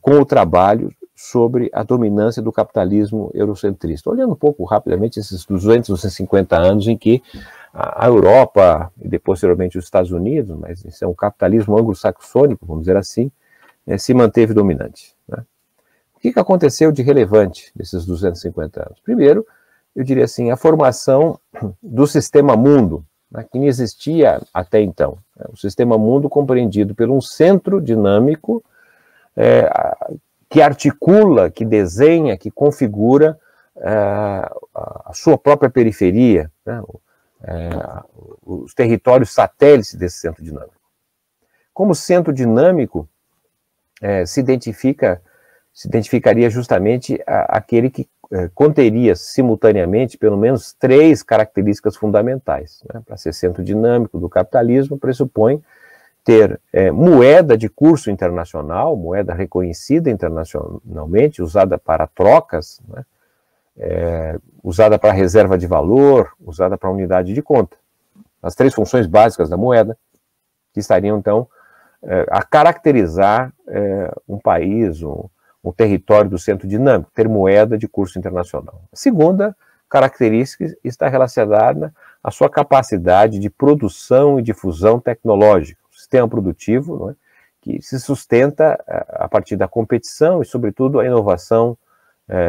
Speaker 2: com o trabalho sobre a dominância do capitalismo eurocentrista. Olhando um pouco rapidamente esses 250 anos em que a Europa, e depois, posteriormente, os Estados Unidos, mas isso é um capitalismo anglo-saxônico, vamos dizer assim, se manteve dominante, né? O que aconteceu de relevante nesses 250 anos? Primeiro, eu diria assim, a formação do sistema mundo, né, que não existia até então. O sistema mundo compreendido por um centro dinâmico que articula, que desenha, que configura a sua própria periferia, né, os territórios satélites desse centro dinâmico. Como centro dinâmico, se identificaria justamente aquele que conteria simultaneamente pelo menos 3 características fundamentais, né? Para ser centro dinâmico do capitalismo, pressupõe ter moeda de curso internacional, moeda reconhecida internacionalmente, usada para trocas, né? Usada para reserva de valor, usada para unidade de conta. As 3 funções básicas da moeda, que estariam, então, a caracterizar um país, um território do centro dinâmico, ter moeda de curso internacional. A segunda característica está relacionada à sua capacidade de produção e difusão tecnológica, o sistema produtivo, não é, que se sustenta a partir da competição e, sobretudo, a inovação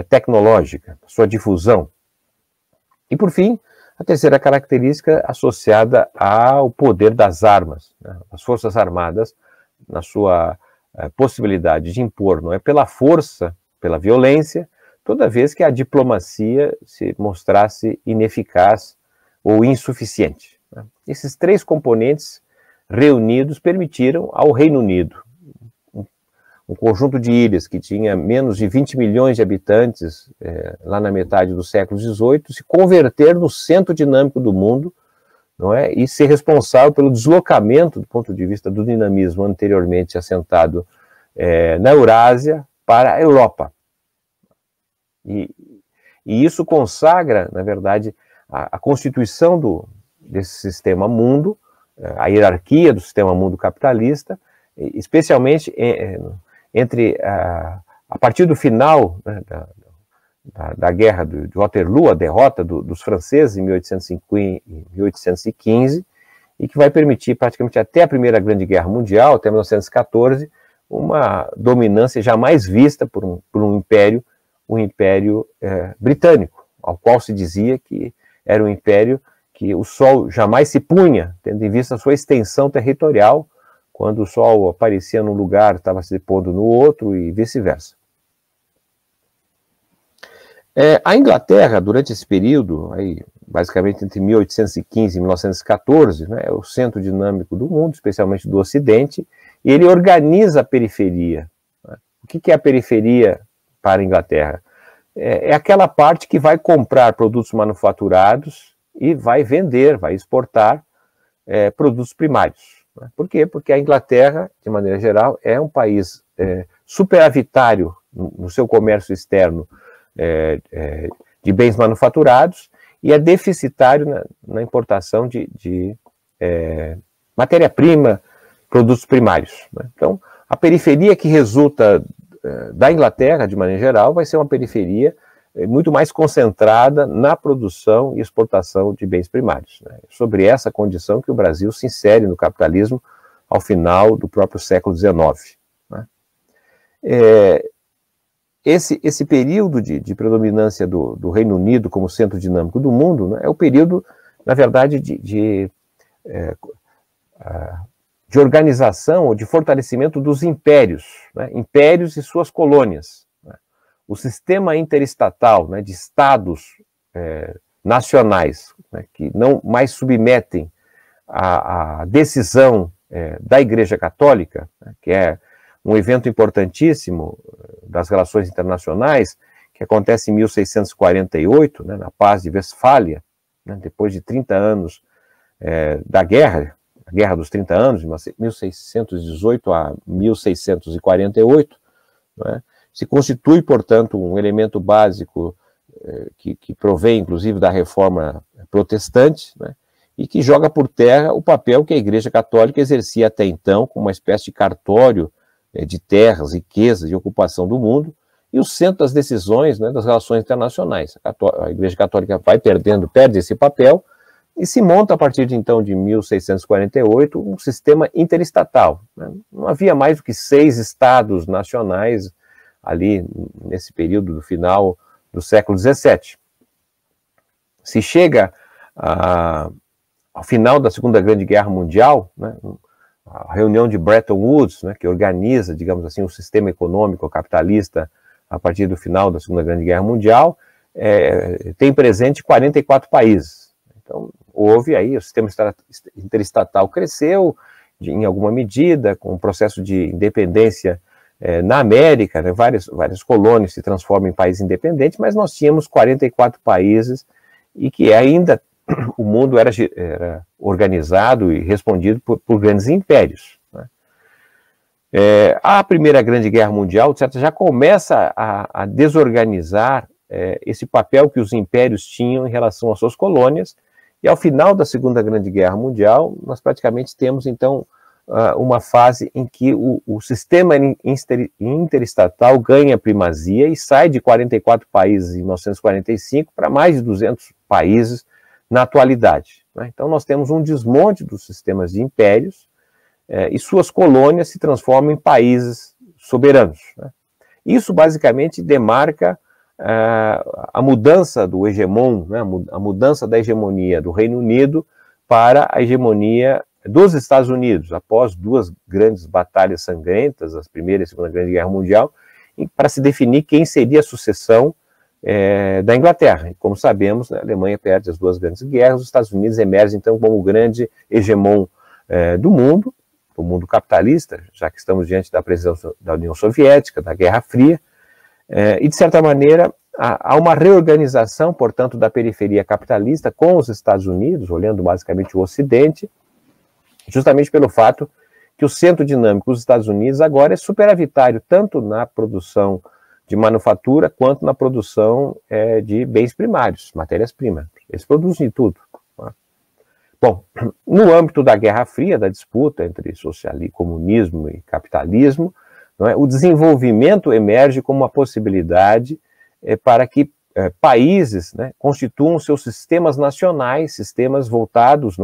Speaker 2: tecnológica, sua difusão. E, por fim, a terceira característica associada ao poder das armas, né? As Forças Armadas, na sua possibilidade de impor, não é, pela força, pela violência, toda vez que a diplomacia se mostrasse ineficaz ou insuficiente, né? Esses 3 componentes reunidos permitiram ao Reino Unido, um conjunto de ilhas que tinha menos de 20 milhões de habitantes lá na metade do século XVIII, se converter no centro dinâmico do mundo, não é? E ser responsável pelo deslocamento, do ponto de vista do dinamismo anteriormente assentado na Eurásia, para a Europa. E isso consagra, na verdade, a constituição desse sistema mundo, a hierarquia do sistema mundo capitalista, especialmente a partir do final, né, da guerra de Waterloo, a derrota dos franceses em 1815, e que vai permitir praticamente até a Primeira Grande Guerra Mundial, até 1914, uma dominância jamais vista por um império, o Império Britânico, ao qual se dizia que era um império que o sol jamais se punha, tendo em vista a sua extensão territorial. Quando o sol aparecia num lugar, estava se pondo no outro e vice-versa. A Inglaterra, durante esse período, aí, basicamente entre 1815 e 1914, né, é o centro dinâmico do mundo, especialmente do Ocidente, e ele organiza a periferia. O que é a periferia para a Inglaterra? É aquela parte que vai comprar produtos manufaturados e vai vender, vai exportar produtos primários. Por quê? Porque a Inglaterra, de maneira geral, é um país superavitário no seu comércio externo de bens manufaturados e é deficitário na importação de matéria-prima, produtos primários. Então, a periferia que resulta da Inglaterra, de maneira geral, vai ser uma periferia muito mais concentrada na produção e exportação de bens primários. Sobre essa condição que o Brasil se insere no capitalismo ao final do próprio século XIX. Esse período de predominância do Reino Unido como centro dinâmico do mundo é o período, na verdade, de organização ou de fortalecimento dos impérios, impérios e suas colônias. O sistema interestatal de estados nacionais que não mais submetem a decisão da Igreja Católica, que é um evento importantíssimo das relações internacionais, que acontece em 1648, na Paz de Westfália, depois de 30 anos da guerra, a Guerra dos 30 Anos, de 1618 a 1648, se constitui, portanto, um elemento básico que provém, inclusive, da reforma protestante, e que joga por terra o papel que a Igreja Católica exercia até então como uma espécie de cartório de terras, riquezas e ocupação do mundo, e o centro das decisões das relações internacionais. A Igreja Católica perde esse papel, e se monta, a partir de então, de 1648, um sistema interestatal. Não havia mais do que 6 estados nacionais ali nesse período do final do século XVII. Se chega ao final da Segunda Grande Guerra Mundial, a reunião de Bretton Woods, que organiza, digamos assim, o sistema econômico capitalista a partir do final da Segunda Grande Guerra Mundial, tem presente 44 países. Então, houve aí, o sistema interestatal cresceu, em alguma medida, com o processo de independência na América, várias colônias se transformam em países independentes, mas nós tínhamos 44 países e que ainda o mundo era organizado e respondido por grandes impérios. A Primeira Grande Guerra Mundial, etc., já começa a desorganizar esse papel que os impérios tinham em relação às suas colônias, e ao final da Segunda Grande Guerra Mundial, nós praticamente temos, então, uma fase em que o sistema interestatal ganha primazia e sai de 44 países em 1945 para mais de 200 países na atualidade. Então, nós temos um desmonte dos sistemas de impérios e suas colônias se transformam em países soberanos. Isso, basicamente, demarca a mudança do hegemon, a mudança da hegemonia do Reino Unido para a hegemonia dos Estados Unidos, após 2 grandes batalhas sangrentas, a Primeira e a Segunda Grande Guerra Mundial, para se definir quem seria a sucessão da Inglaterra. E, como sabemos, a Alemanha perde as 2 grandes guerras, os Estados Unidos emergem, então, como o grande hegemon do mundo capitalista, já que estamos diante da presença da União Soviética, da Guerra Fria, e, de certa maneira, há uma reorganização, portanto, da periferia capitalista com os Estados Unidos, olhando basicamente o Ocidente, justamente pelo fato que o centro dinâmico dos Estados Unidos agora é superavitário, tanto na produção de manufatura quanto na produção de bens primários, matérias-primas. Eles produzem de tudo. Bom, no âmbito da Guerra Fria, da disputa entre comunismo e capitalismo, o desenvolvimento emerge como uma possibilidade para que países constituam seus sistemas nacionais, sistemas voltados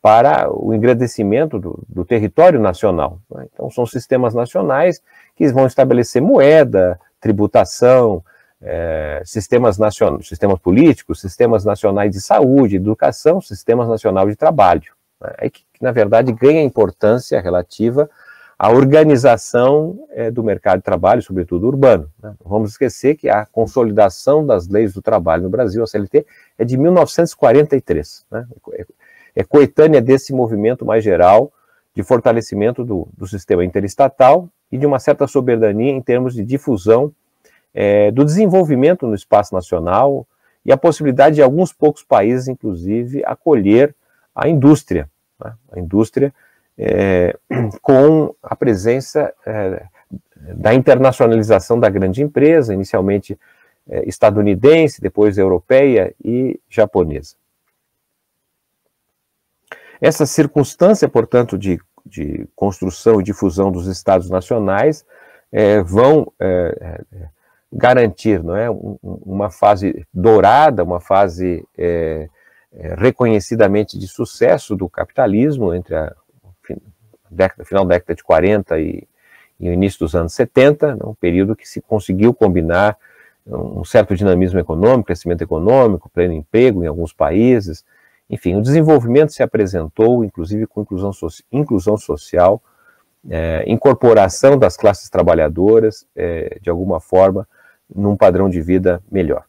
Speaker 2: para o engrandecimento do território nacional. Então, são sistemas nacionais que vão estabelecer moeda, tributação, sistemas políticos, sistemas nacionais de saúde, educação, sistemas nacionais de trabalho. Que, na verdade, ganha importância relativa à organização do mercado de trabalho, sobretudo urbano. Não vamos esquecer que a consolidação das leis do trabalho no Brasil, a CLT, é de 1943. É coetânea desse movimento mais geral de fortalecimento do sistema interestatal e de uma certa soberania em termos de difusão do desenvolvimento no espaço nacional e a possibilidade de alguns poucos países, inclusive, acolher a indústria, né? A indústria com a presença da internacionalização da grande empresa, inicialmente estadunidense, depois europeia e japonesa. Essa circunstância, portanto, de construção e difusão dos estados nacionais vão garantir, não é, uma fase dourada, uma fase reconhecidamente de sucesso do capitalismo entre final da década de 40 e o início dos anos 70, um período que se conseguiu combinar um certo dinamismo econômico, crescimento econômico, pleno emprego em alguns países. Enfim, o desenvolvimento se apresentou, inclusive com inclusão social, incorporação das classes trabalhadoras, de alguma forma, num padrão de vida melhor.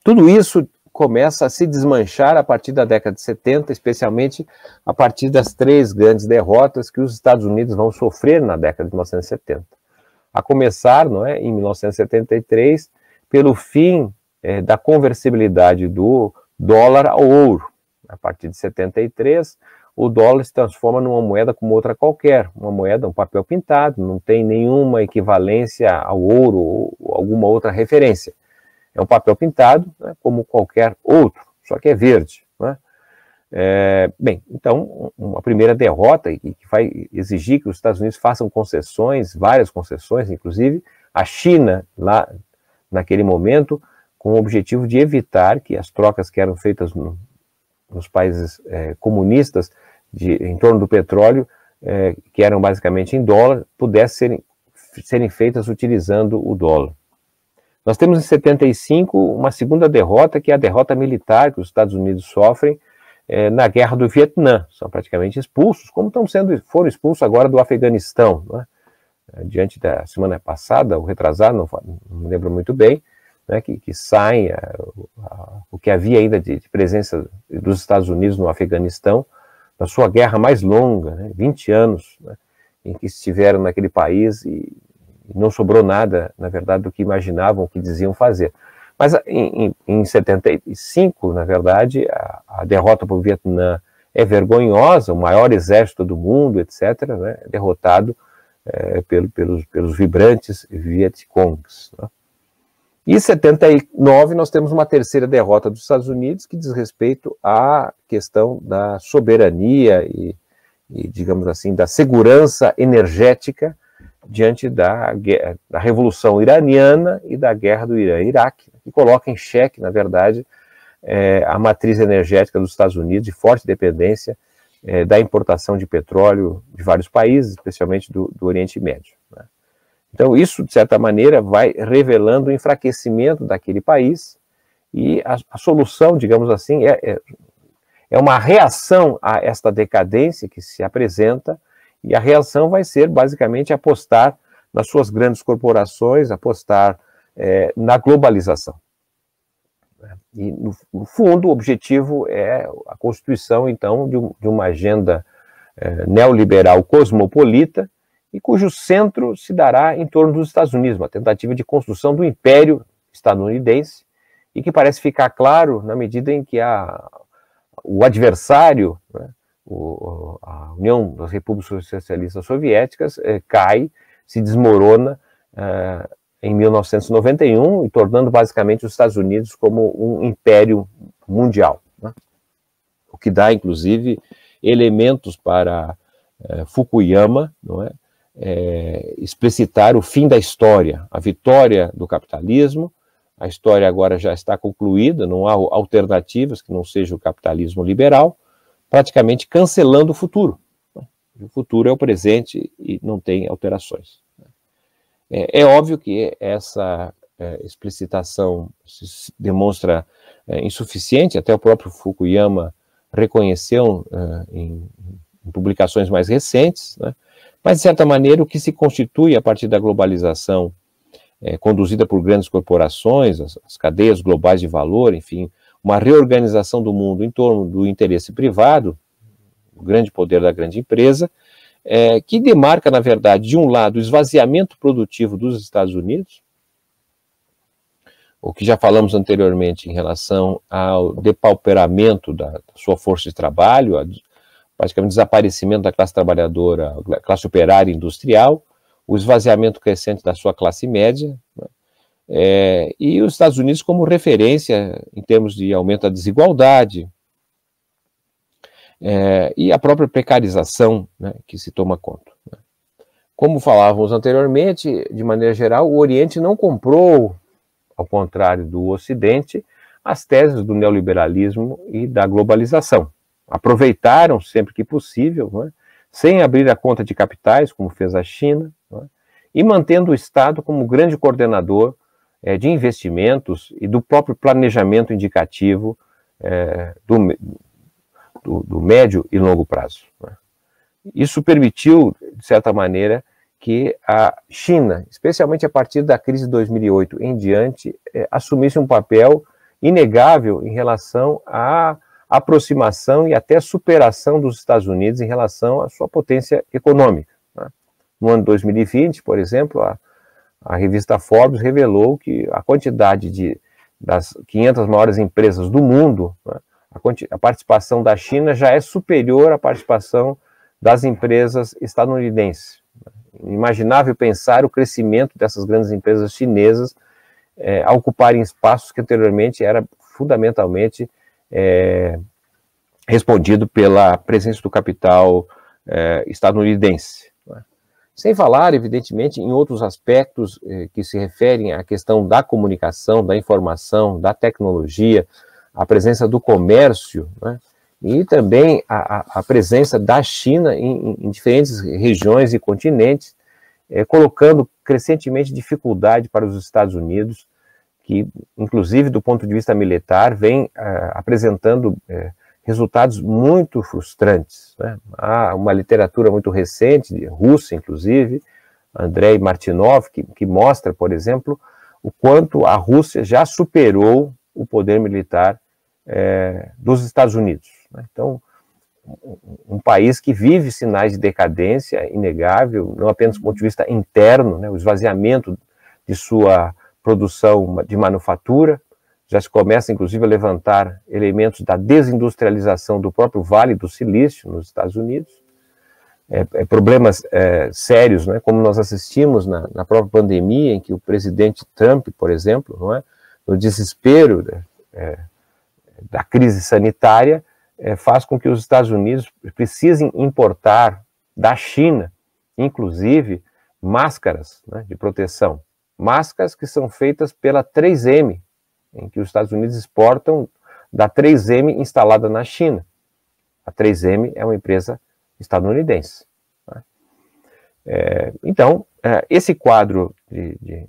Speaker 2: Tudo isso começa a se desmanchar a partir da década de 70, especialmente a partir das 3 grandes derrotas que os Estados Unidos vão sofrer na década de 1970. A começar, não é, em 1973, pelo fim da conversibilidade do dólar ao ouro. A partir de 73, o dólar se transforma numa moeda como outra qualquer, uma moeda, um papel pintado, não tem nenhuma equivalência ao ouro ou alguma outra referência. É um papel pintado, né, como qualquer outro, só que é verde. Né? Bem, então, uma primeira derrota que vai exigir que os Estados Unidos façam concessões, várias concessões, inclusive a China, lá naquele momento, com o objetivo de evitar que as trocas que eram feitas nos países comunistas em torno do petróleo, que eram basicamente em dólar, pudessem serem feitas utilizando o dólar. Nós temos em 75 uma segunda derrota, que é a derrota militar que os Estados Unidos sofrem na guerra do Vietnã. São praticamente expulsos, como foram expulsos agora do Afeganistão. Né? Diante da semana passada, ou retrasada, não me lembro muito bem, né, que saem o que havia ainda de presença dos Estados Unidos no Afeganistão, na sua guerra mais longa, né, 20 anos, né, em que estiveram naquele país e não sobrou nada, na verdade, do que imaginavam, o que diziam fazer. Mas em 75, na verdade, a derrota para o Vietnã é vergonhosa, o maior exército do mundo, etc., né, derrotado pelos vibrantes Vietcongs. Né? E em 79 nós temos uma terceira derrota dos Estados Unidos que diz respeito à questão da soberania e, digamos assim, da segurança energética diante da Revolução Iraniana e da guerra do Irã-Iraque, que coloca em xeque, na verdade, a matriz energética dos Estados Unidos, de forte dependência da importação de petróleo de vários países, especialmente do Oriente Médio. Né? Então, isso, de certa maneira, vai revelando o enfraquecimento daquele país e a solução, digamos assim, é uma reação a esta decadência que se apresenta, e a reação vai ser, basicamente, apostar nas suas grandes corporações, apostar na globalização. E, no fundo, o objetivo é a constituição, então, de uma agenda neoliberal cosmopolita, e cujo centro se dará em torno dos Estados Unidos, uma tentativa de construção do império estadunidense, e que parece ficar claro na medida em que o adversário, né, a União das Repúblicas Socialistas Soviéticas, cai, se desmorona em 1991, e tornando basicamente os Estados Unidos como um império mundial. Né? O que dá, inclusive, elementos para Fukuyama, não é? Explicitar o fim da história, a vitória do capitalismo. A história agora já está concluída, não há alternativas que não seja o capitalismo liberal, praticamente cancelando o futuro. O futuro é o presente e não tem alterações. É óbvio que essa explicitação se demonstra insuficiente, até o próprio Fukuyama reconheceu em publicações mais recentes, né? Mas, de certa maneira, o que se constitui a partir da globalização conduzida por grandes corporações, as cadeias globais de valor, enfim, uma reorganização do mundo em torno do interesse privado, o grande poder da grande empresa, que demarca, na verdade, de um lado, o esvaziamento produtivo dos Estados Unidos, o que já falamos anteriormente em relação ao depauperamento da sua força de trabalho, praticamente desaparecimento da classe trabalhadora, classe operária industrial, o esvaziamento crescente da sua classe média, né? E os Estados Unidos como referência em termos de aumento da desigualdade, e a própria precarização, né, que se toma conta. Né? Como falávamos anteriormente, de maneira geral, o Oriente não comprou, ao contrário do Ocidente, as teses do neoliberalismo e da globalização. Aproveitaram sempre que possível, né, sem abrir a conta de capitais, como fez a China, né, e mantendo o Estado como grande coordenador de investimentos e do próprio planejamento indicativo do médio e longo prazo. Né. Isso permitiu, de certa maneira, que a China, especialmente a partir da crise de 2008 em diante, assumisse um papel inegável em relação à aproximação e até superação dos Estados Unidos em relação à sua potência econômica. Né. No ano 2020, por exemplo, a revista Forbes revelou que a quantidade das 500 maiores empresas do mundo, né, a participação da China já é superior à participação das empresas estadunidenses. Inimaginável pensar o crescimento dessas grandes empresas chinesas a ocuparem espaços que anteriormente era fundamentalmente respondido pela presença do capital estadunidense. Né? Sem falar, evidentemente, em outros aspectos que se referem à questão da comunicação, da informação, da tecnologia, a presença do comércio, né? E também a presença da China em diferentes regiões e continentes, colocando crescentemente dificuldade para os Estados Unidos, que, inclusive do ponto de vista militar, vem apresentando resultados muito frustrantes. Né? Há uma literatura muito recente, russa inclusive, Andrei Martynov, que mostra, por exemplo, o quanto a Rússia já superou o poder militar dos Estados Unidos. Então, um país que vive sinais de decadência inegável, não apenas do ponto de vista interno, né, o esvaziamento de sua produção de manufatura, já se começa, inclusive, a levantar elementos da desindustrialização do próprio Vale do Silício, nos Estados Unidos, problemas sérios, né, como nós assistimos na própria pandemia, em que o presidente Trump, por exemplo, não é, no desespero da crise sanitária, faz com que os Estados Unidos precisem importar da China, inclusive, máscaras, né, de proteção. Máscaras que são feitas pela 3M, em que os Estados Unidos exportam da 3M instalada na China. A 3M é uma empresa estadunidense. Né? Então, esse quadro,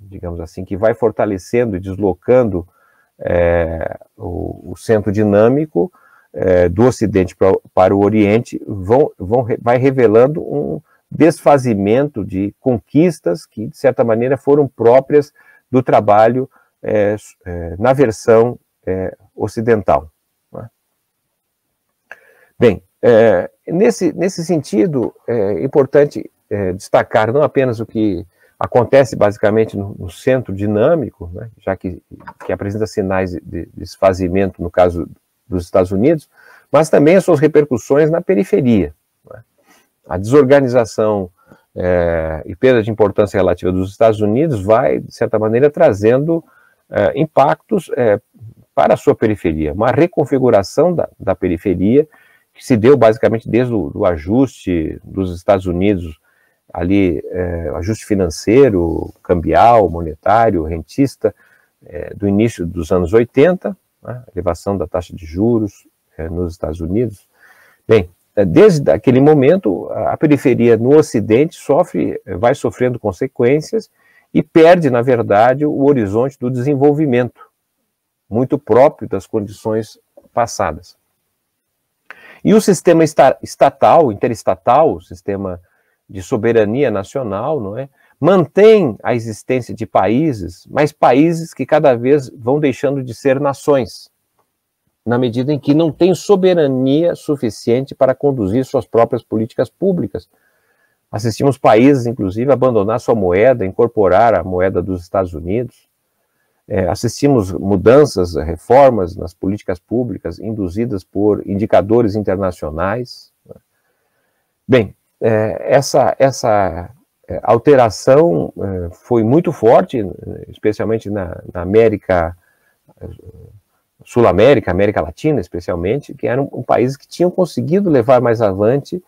Speaker 2: digamos assim, que vai fortalecendo e deslocando o centro dinâmico do Ocidente para o Oriente, vai revelando um desfazimento de conquistas que, de certa maneira, foram próprias do trabalho na versão ocidental. Né? Bem, nesse sentido, é importante destacar não apenas o que acontece basicamente no centro dinâmico, né, já que apresenta sinais de desfazimento no caso dos Estados Unidos, mas também as suas repercussões na periferia. Né? A desorganização e perda de importância relativa dos Estados Unidos vai, de certa maneira, trazendo impactos para a sua periferia, uma reconfiguração da periferia que se deu basicamente desde o ajuste dos Estados Unidos, ali, ajuste financeiro, cambial, monetário, rentista, do início dos anos 80, né, elevação da taxa de juros nos Estados Unidos. Bem, desde aquele momento, a periferia no Ocidente vai sofrendo consequências e perde, na verdade, o horizonte do desenvolvimento, muito próprio das condições passadas. E o sistema estatal, interestatal, o sistema de soberania nacional, não é, mantém a existência de países, mas países que cada vez vão deixando de ser nações. na medida em que não tem soberania suficiente para conduzir suas próprias políticas públicas. Assistimos países, inclusive, abandonar sua moeda, incorporar a moeda dos Estados Unidos. Assistimos mudanças, reformas nas políticas públicas induzidas por indicadores internacionais. Bem, essa alteração foi muito forte, especialmente na América, Sul-América, América Latina especialmente, que eram países que tinham conseguido levar mais avante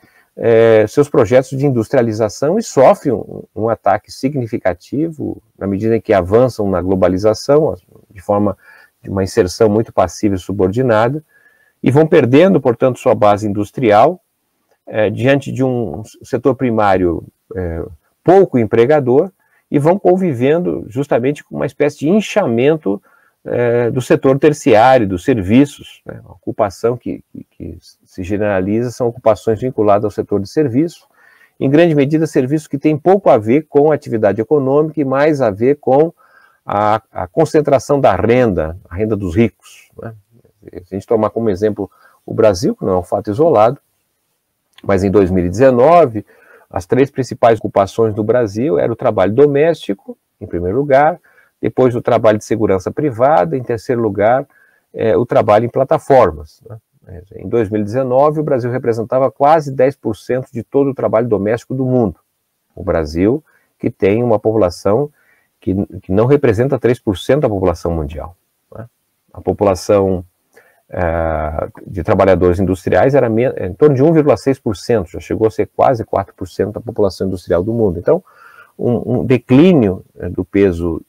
Speaker 2: seus projetos de industrialização e sofrem um ataque significativo na medida em que avançam na globalização, de forma de uma inserção muito passiva e subordinada, e vão perdendo, portanto, sua base industrial, diante de um setor primário pouco empregador, e vão convivendo justamente com uma espécie de inchamento do setor terciário, dos serviços, né? A ocupação que se generaliza são ocupações vinculadas ao setor de serviços, em grande medida serviços que têm pouco a ver com a atividade econômica e mais a ver com a concentração da renda, a renda dos ricos, né? Se a gente tomar como exemplo o Brasil, que não é um fato isolado, mas em 2019, as 3 principais ocupações do Brasil eram o trabalho doméstico, em primeiro lugar, depois o trabalho de segurança privada, em terceiro lugar, o trabalho em plataformas, né? Em 2019, o Brasil representava quase 10% de todo o trabalho doméstico do mundo. O Brasil, que tem uma população que não representa 3% da população mundial, né? A população de trabalhadores industriais era em torno de 1,6%, já chegou a ser quase 4% da população industrial do mundo. Então, um declínio do peso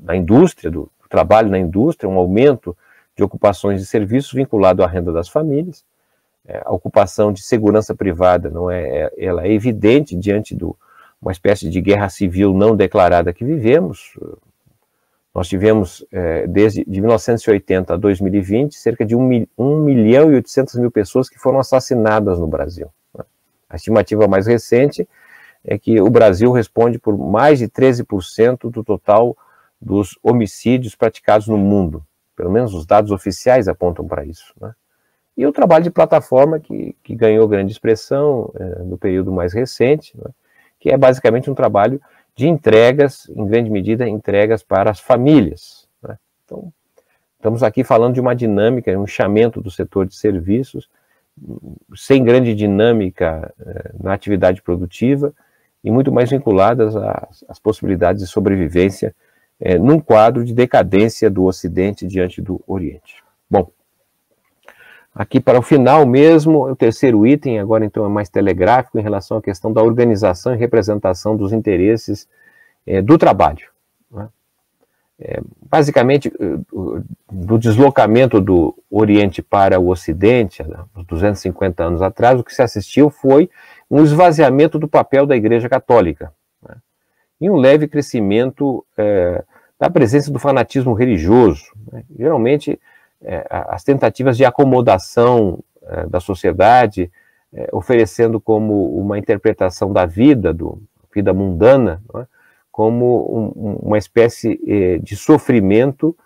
Speaker 2: da indústria, do trabalho na indústria, um aumento de ocupações de serviços vinculado à renda das famílias. A ocupação de segurança privada ela é evidente diante de uma espécie de guerra civil não declarada que vivemos. Nós tivemos, desde 1980 a 2020, cerca de 1.800.000 pessoas que foram assassinadas no Brasil. A estimativa mais recente é que o Brasil responde por mais de 13% do total dos homicídios praticados no mundo. Pelo menos os dados oficiais apontam para isso, né? E o trabalho de plataforma que ganhou grande expressão no período mais recente, né? Que é basicamente um trabalho de entregas, em grande medida, entregas para as famílias, né? Então, estamos aqui falando de uma dinâmica, um inchamento do setor de serviços, sem grande dinâmica na atividade produtiva e muito mais vinculadas às possibilidades de sobrevivência num quadro de decadência do Ocidente diante do Oriente. Bom, aqui para o final mesmo, o terceiro item, agora então é mais telegráfico em relação à questão da organização e representação dos interesses do trabalho, né? Basicamente, do deslocamento do Oriente para o Ocidente, uns 250 anos atrás, o que se assistiu foi um esvaziamento do papel da Igreja Católica, né? E um leve crescimento da presença do fanatismo religioso, né? Geralmente, as tentativas de acomodação da sociedade, oferecendo como uma interpretação da vida, vida mundana, né? Como uma espécie de sofrimento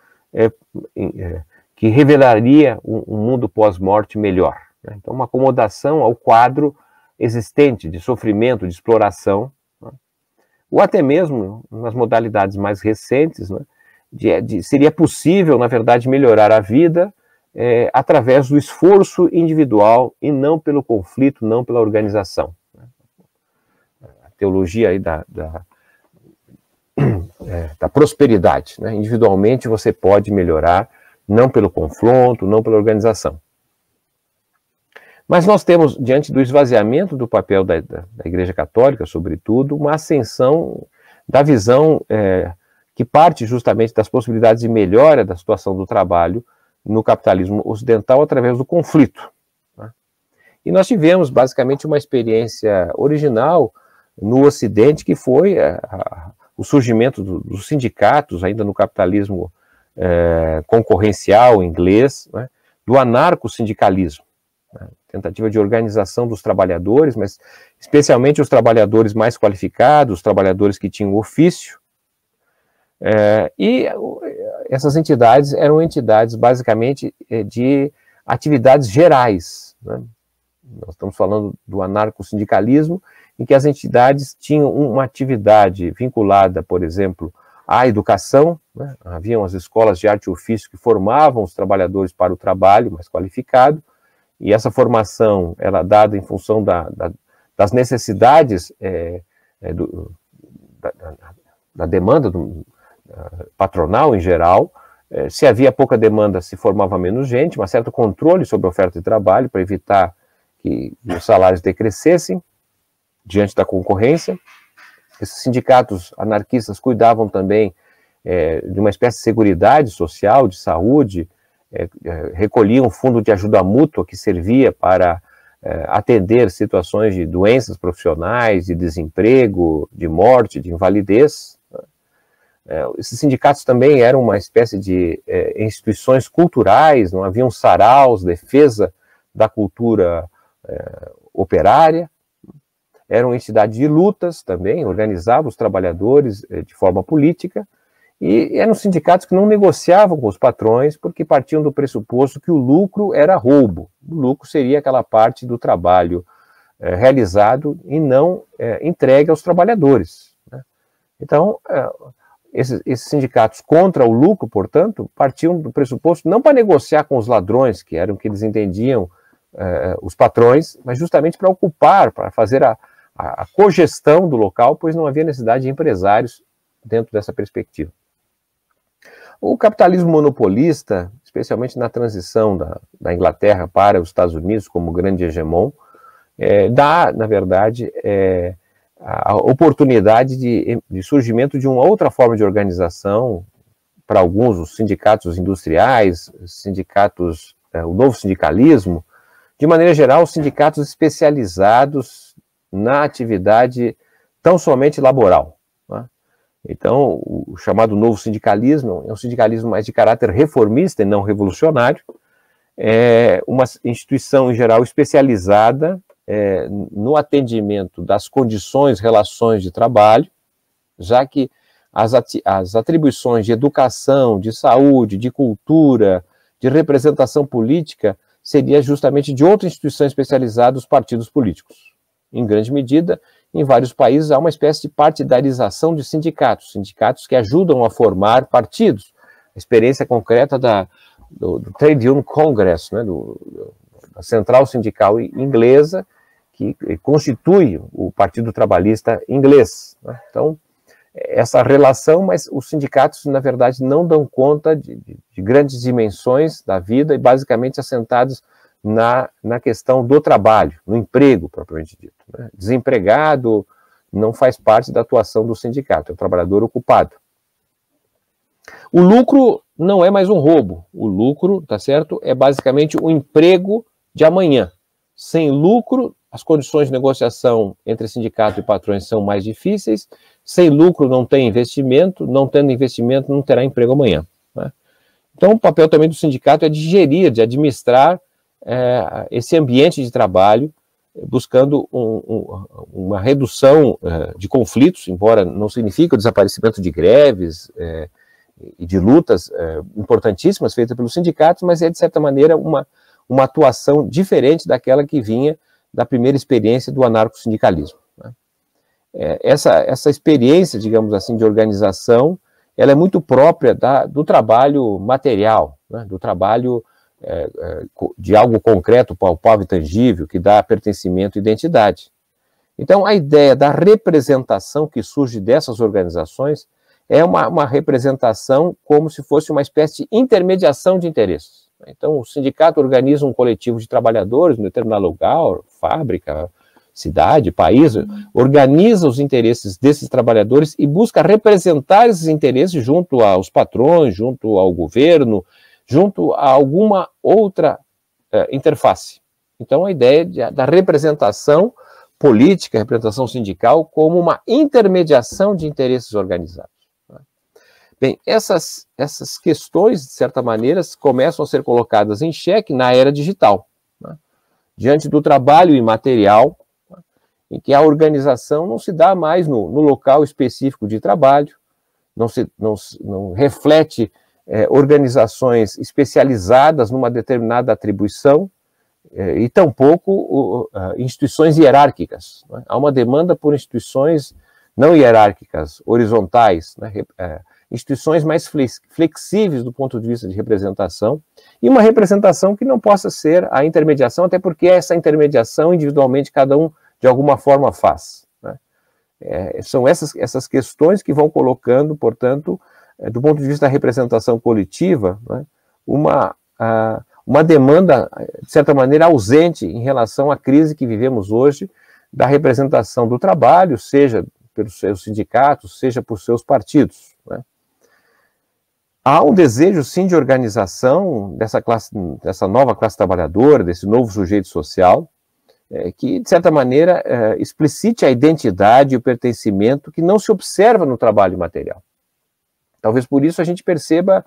Speaker 2: que revelaria um mundo pós-morte melhor, né? Então, uma acomodação ao quadro existente de sofrimento, de exploração, né? Ou até mesmo nas modalidades mais recentes, né? Seria possível, na verdade, melhorar a vida através do esforço individual e não pelo conflito, não pela organização. A teologia aí da prosperidade, né? Individualmente você pode melhorar, não pelo confronto, não pela organização. Mas nós temos, diante do esvaziamento do papel da Igreja Católica, sobretudo, uma ascensão da visão que parte justamente das possibilidades de melhora da situação do trabalho no capitalismo ocidental através do conflito, né? E nós tivemos, basicamente, uma experiência original no Ocidente, que foi o surgimento dos sindicatos, ainda no capitalismo concorrencial inglês, né? Do anarcossindicalismo, né? Tentativa de organização dos trabalhadores, mas especialmente os trabalhadores mais qualificados, os trabalhadores que tinham ofício, e essas entidades eram entidades basicamente de atividades gerais, né? Nós estamos falando do anarcossindicalismo, em que as entidades tinham uma atividade vinculada, por exemplo, à educação, né? Haviam as escolas de arte e ofício que formavam os trabalhadores para o trabalho mais qualificado, e essa formação era dada em função das necessidades da demanda patronal em geral. Se havia pouca demanda, se formava menos gente, um certo controle sobre a oferta de trabalho para evitar que os salários decrescessem diante da concorrência. Esses sindicatos anarquistas cuidavam também de uma espécie de seguridade social, de saúde, recolhiam um fundo de ajuda mútua que servia para atender situações de doenças profissionais, de desemprego, de morte, de invalidez. Esses sindicatos também eram uma espécie de instituições culturais, não haviam saraus, defesa da cultura operária. Eram entidades de lutas também, organizavam os trabalhadores de forma política, e eram sindicatos que não negociavam com os patrões, porque partiam do pressuposto que o lucro era roubo. O lucro seria aquela parte do trabalho realizado e não entregue aos trabalhadores, né? Então, esses sindicatos contra o lucro, portanto, partiam do pressuposto não para negociar com os ladrões, que eram o que eles entendiam os patrões, mas justamente para ocupar, para fazer a cogestão do local, pois não havia necessidade de empresários dentro dessa perspectiva. O capitalismo monopolista, especialmente na transição da Inglaterra para os Estados Unidos como grande hegemon, dá, na verdade, a oportunidade de surgimento de uma outra forma de organização para alguns, os sindicatos industriais, sindicatos, o novo sindicalismo, de maneira geral, os sindicatos especializados na atividade tão somente laboral, né? Então, o chamado novo sindicalismo é um sindicalismo mais de caráter reformista e não revolucionário, é uma instituição, em geral, especializada no atendimento das condições, relações de trabalho, já que as atribuições de educação, de saúde, de cultura, de representação política, seria justamente de outra instituição especializada, os partidos políticos. Em grande medida, em vários países há uma espécie de partidarização de sindicatos, sindicatos que ajudam a formar partidos. A experiência concreta do Trade Union Congress, né, da Central Sindical Inglesa, que constitui o Partido Trabalhista Inglês, né? Então, essa relação, mas os sindicatos, na verdade, não dão conta de grandes dimensões da vida e basicamente assentados na questão do trabalho, no emprego, propriamente dito, né? Desempregado não faz parte da atuação do sindicato, é o trabalhador ocupado. O lucro não é mais um roubo, o lucro, tá certo, é basicamente o emprego de amanhã. Sem lucro, as condições de negociação entre sindicato e patrões são mais difíceis, sem lucro não tem investimento, não tendo investimento não terá emprego amanhã, né? Então o papel também do sindicato é de gerir, de administrar esse ambiente de trabalho, buscando uma redução de conflitos, embora não signifique o desaparecimento de greves e de lutas importantíssimas feitas pelos sindicatos, mas é de certa maneira uma atuação diferente daquela que vinha da primeira experiência do anarcossindicalismo, né? Essa experiência, digamos assim, de organização, ela é muito própria do trabalho material, né? Do trabalho de algo concreto, palpável e tangível, que dá pertencimento e identidade. Então, a ideia da representação que surge dessas organizações é uma representação como se fosse uma espécie de intermediação de interesses. Então, o sindicato organiza um coletivo de trabalhadores, um determinado lugar, fábrica, cidade, país, organiza os interesses desses trabalhadores e busca representar esses interesses junto aos patrões, junto ao governo, junto a alguma outra interface. Então, a ideia da representação política, representação sindical, como uma intermediação de interesses organizados. Bem, essas questões, de certa maneira, começam a ser colocadas em xeque na era digital, né? Diante do trabalho imaterial, né? Em que a organização não se dá mais no local específico de trabalho, não reflete organizações especializadas numa determinada atribuição, e tampouco instituições hierárquicas, né? Há uma demanda por instituições não hierárquicas, horizontais, né? Instituições mais flexíveis do ponto de vista de representação, e uma representação que não possa ser a intermediação, até porque essa intermediação individualmente cada um de alguma forma faz, né? São essas questões que vão colocando, portanto, do ponto de vista da representação coletiva, né, uma demanda, de certa maneira, ausente em relação à crise que vivemos hoje da representação do trabalho, seja pelos seus sindicatos, seja por seus partidos, né. Há um desejo, sim, de organização dessa nova classe trabalhadora, desse novo sujeito social, que, de certa maneira, explicite a identidade e o pertencimento que não se observa no trabalho material. Talvez por isso a gente perceba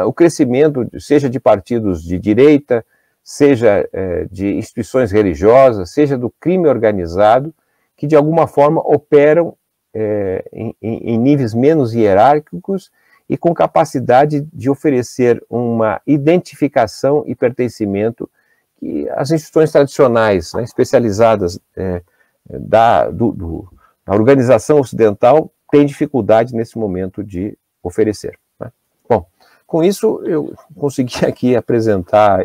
Speaker 2: o crescimento, seja de partidos de direita, seja de instituições religiosas, seja do crime organizado, que de alguma forma operam em níveis menos hierárquicos e com capacidade de oferecer uma identificação e pertencimento que as instituições tradicionais, né, especializadas da organização ocidental têm dificuldade nesse momento de oferecer, né? Bom, com isso eu consegui aqui apresentar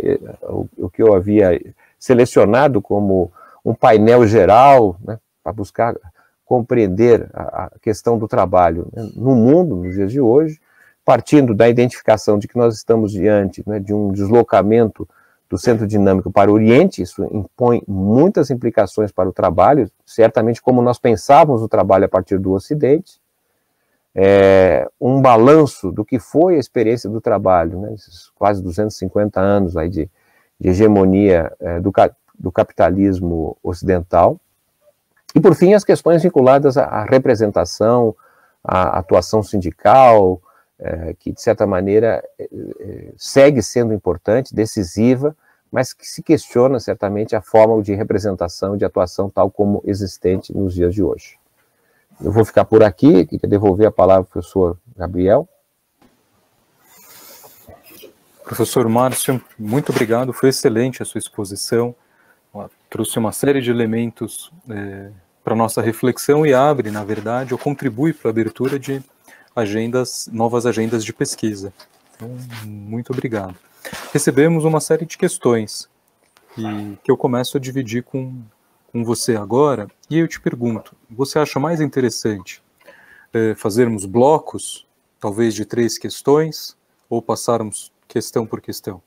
Speaker 2: o que eu havia selecionado como um painel geral, né, para buscar compreender a questão do trabalho, né, no mundo, nos dias de hoje, partindo da identificação de que nós estamos diante, né, de um deslocamento do centro dinâmico para o Oriente. Isso impõe muitas implicações para o trabalho, certamente como nós pensávamos o trabalho a partir do Ocidente, um balanço do que foi a experiência do trabalho, né, esses quase 250 anos aí de hegemonia do capitalismo ocidental, e por fim as questões vinculadas à representação, à atuação sindical, que de certa maneira segue sendo importante, decisiva, mas que se questiona certamente a forma de representação, de atuação tal como existente nos dias de hoje. Eu vou ficar por aqui, queria devolver a palavra ao professor Gabriel.
Speaker 1: Professor Márcio, muito obrigado, foi excelente a sua exposição, ela trouxe uma série de elementos para a nossa reflexão e abre, na verdade, ou contribui para a abertura de novas agendas de pesquisa. Então, muito obrigado. Recebemos uma série de questões que eu começo a dividir com você agora, e eu te pergunto, você acha mais interessante fazermos blocos, talvez de 3 questões, ou passarmos questão por questão?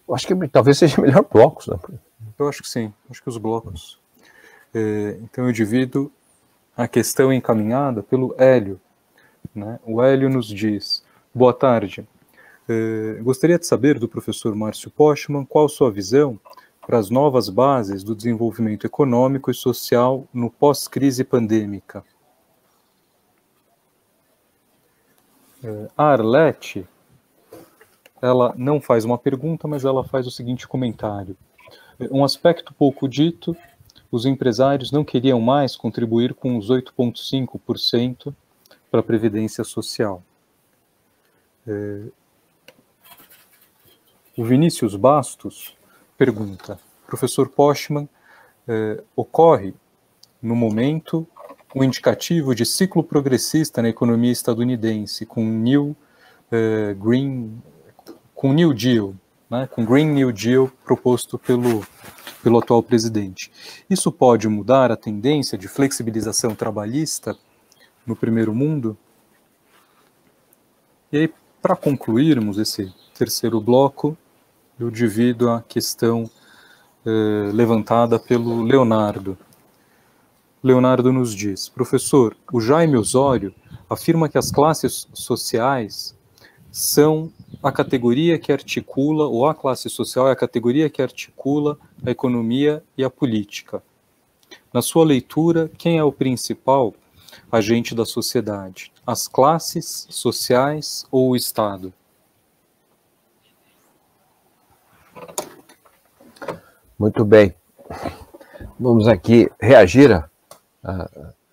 Speaker 2: Eu acho que talvez seja melhor blocos, né?
Speaker 1: Eu acho que sim, acho que os blocos. Então eu divido a questão encaminhada pelo Hélio, né? O Hélio nos diz: boa tarde, gostaria de saber do professor Márcio Postman qual sua visão para as novas bases do desenvolvimento econômico e social no pós-crise pandêmica. A Arlete, ela não faz uma pergunta, mas ela faz o seguinte comentário: um aspecto pouco dito, os empresários não queriam mais contribuir com os 8,5% para a Previdência Social. O Vinícius Bastos pergunta: professor Postman, ocorre, no momento, um indicativo de ciclo progressista na economia estadunidense com New Deal, né, com Green New Deal proposto pelo atual presidente. Isso pode mudar a tendência de flexibilização trabalhista no primeiro mundo? E aí, para concluirmos esse terceiro bloco, eu divido a questão levantada pelo Leonardo. Leonardo nos diz: professor, o Jaime Osório afirma que as classes sociais são a categoria que articula, ou a classe social é a categoria que articula a economia e a política. Na sua leitura, quem é o principal agente da sociedade? As classes sociais ou o Estado?
Speaker 2: Muito bem. Vamos aqui reagir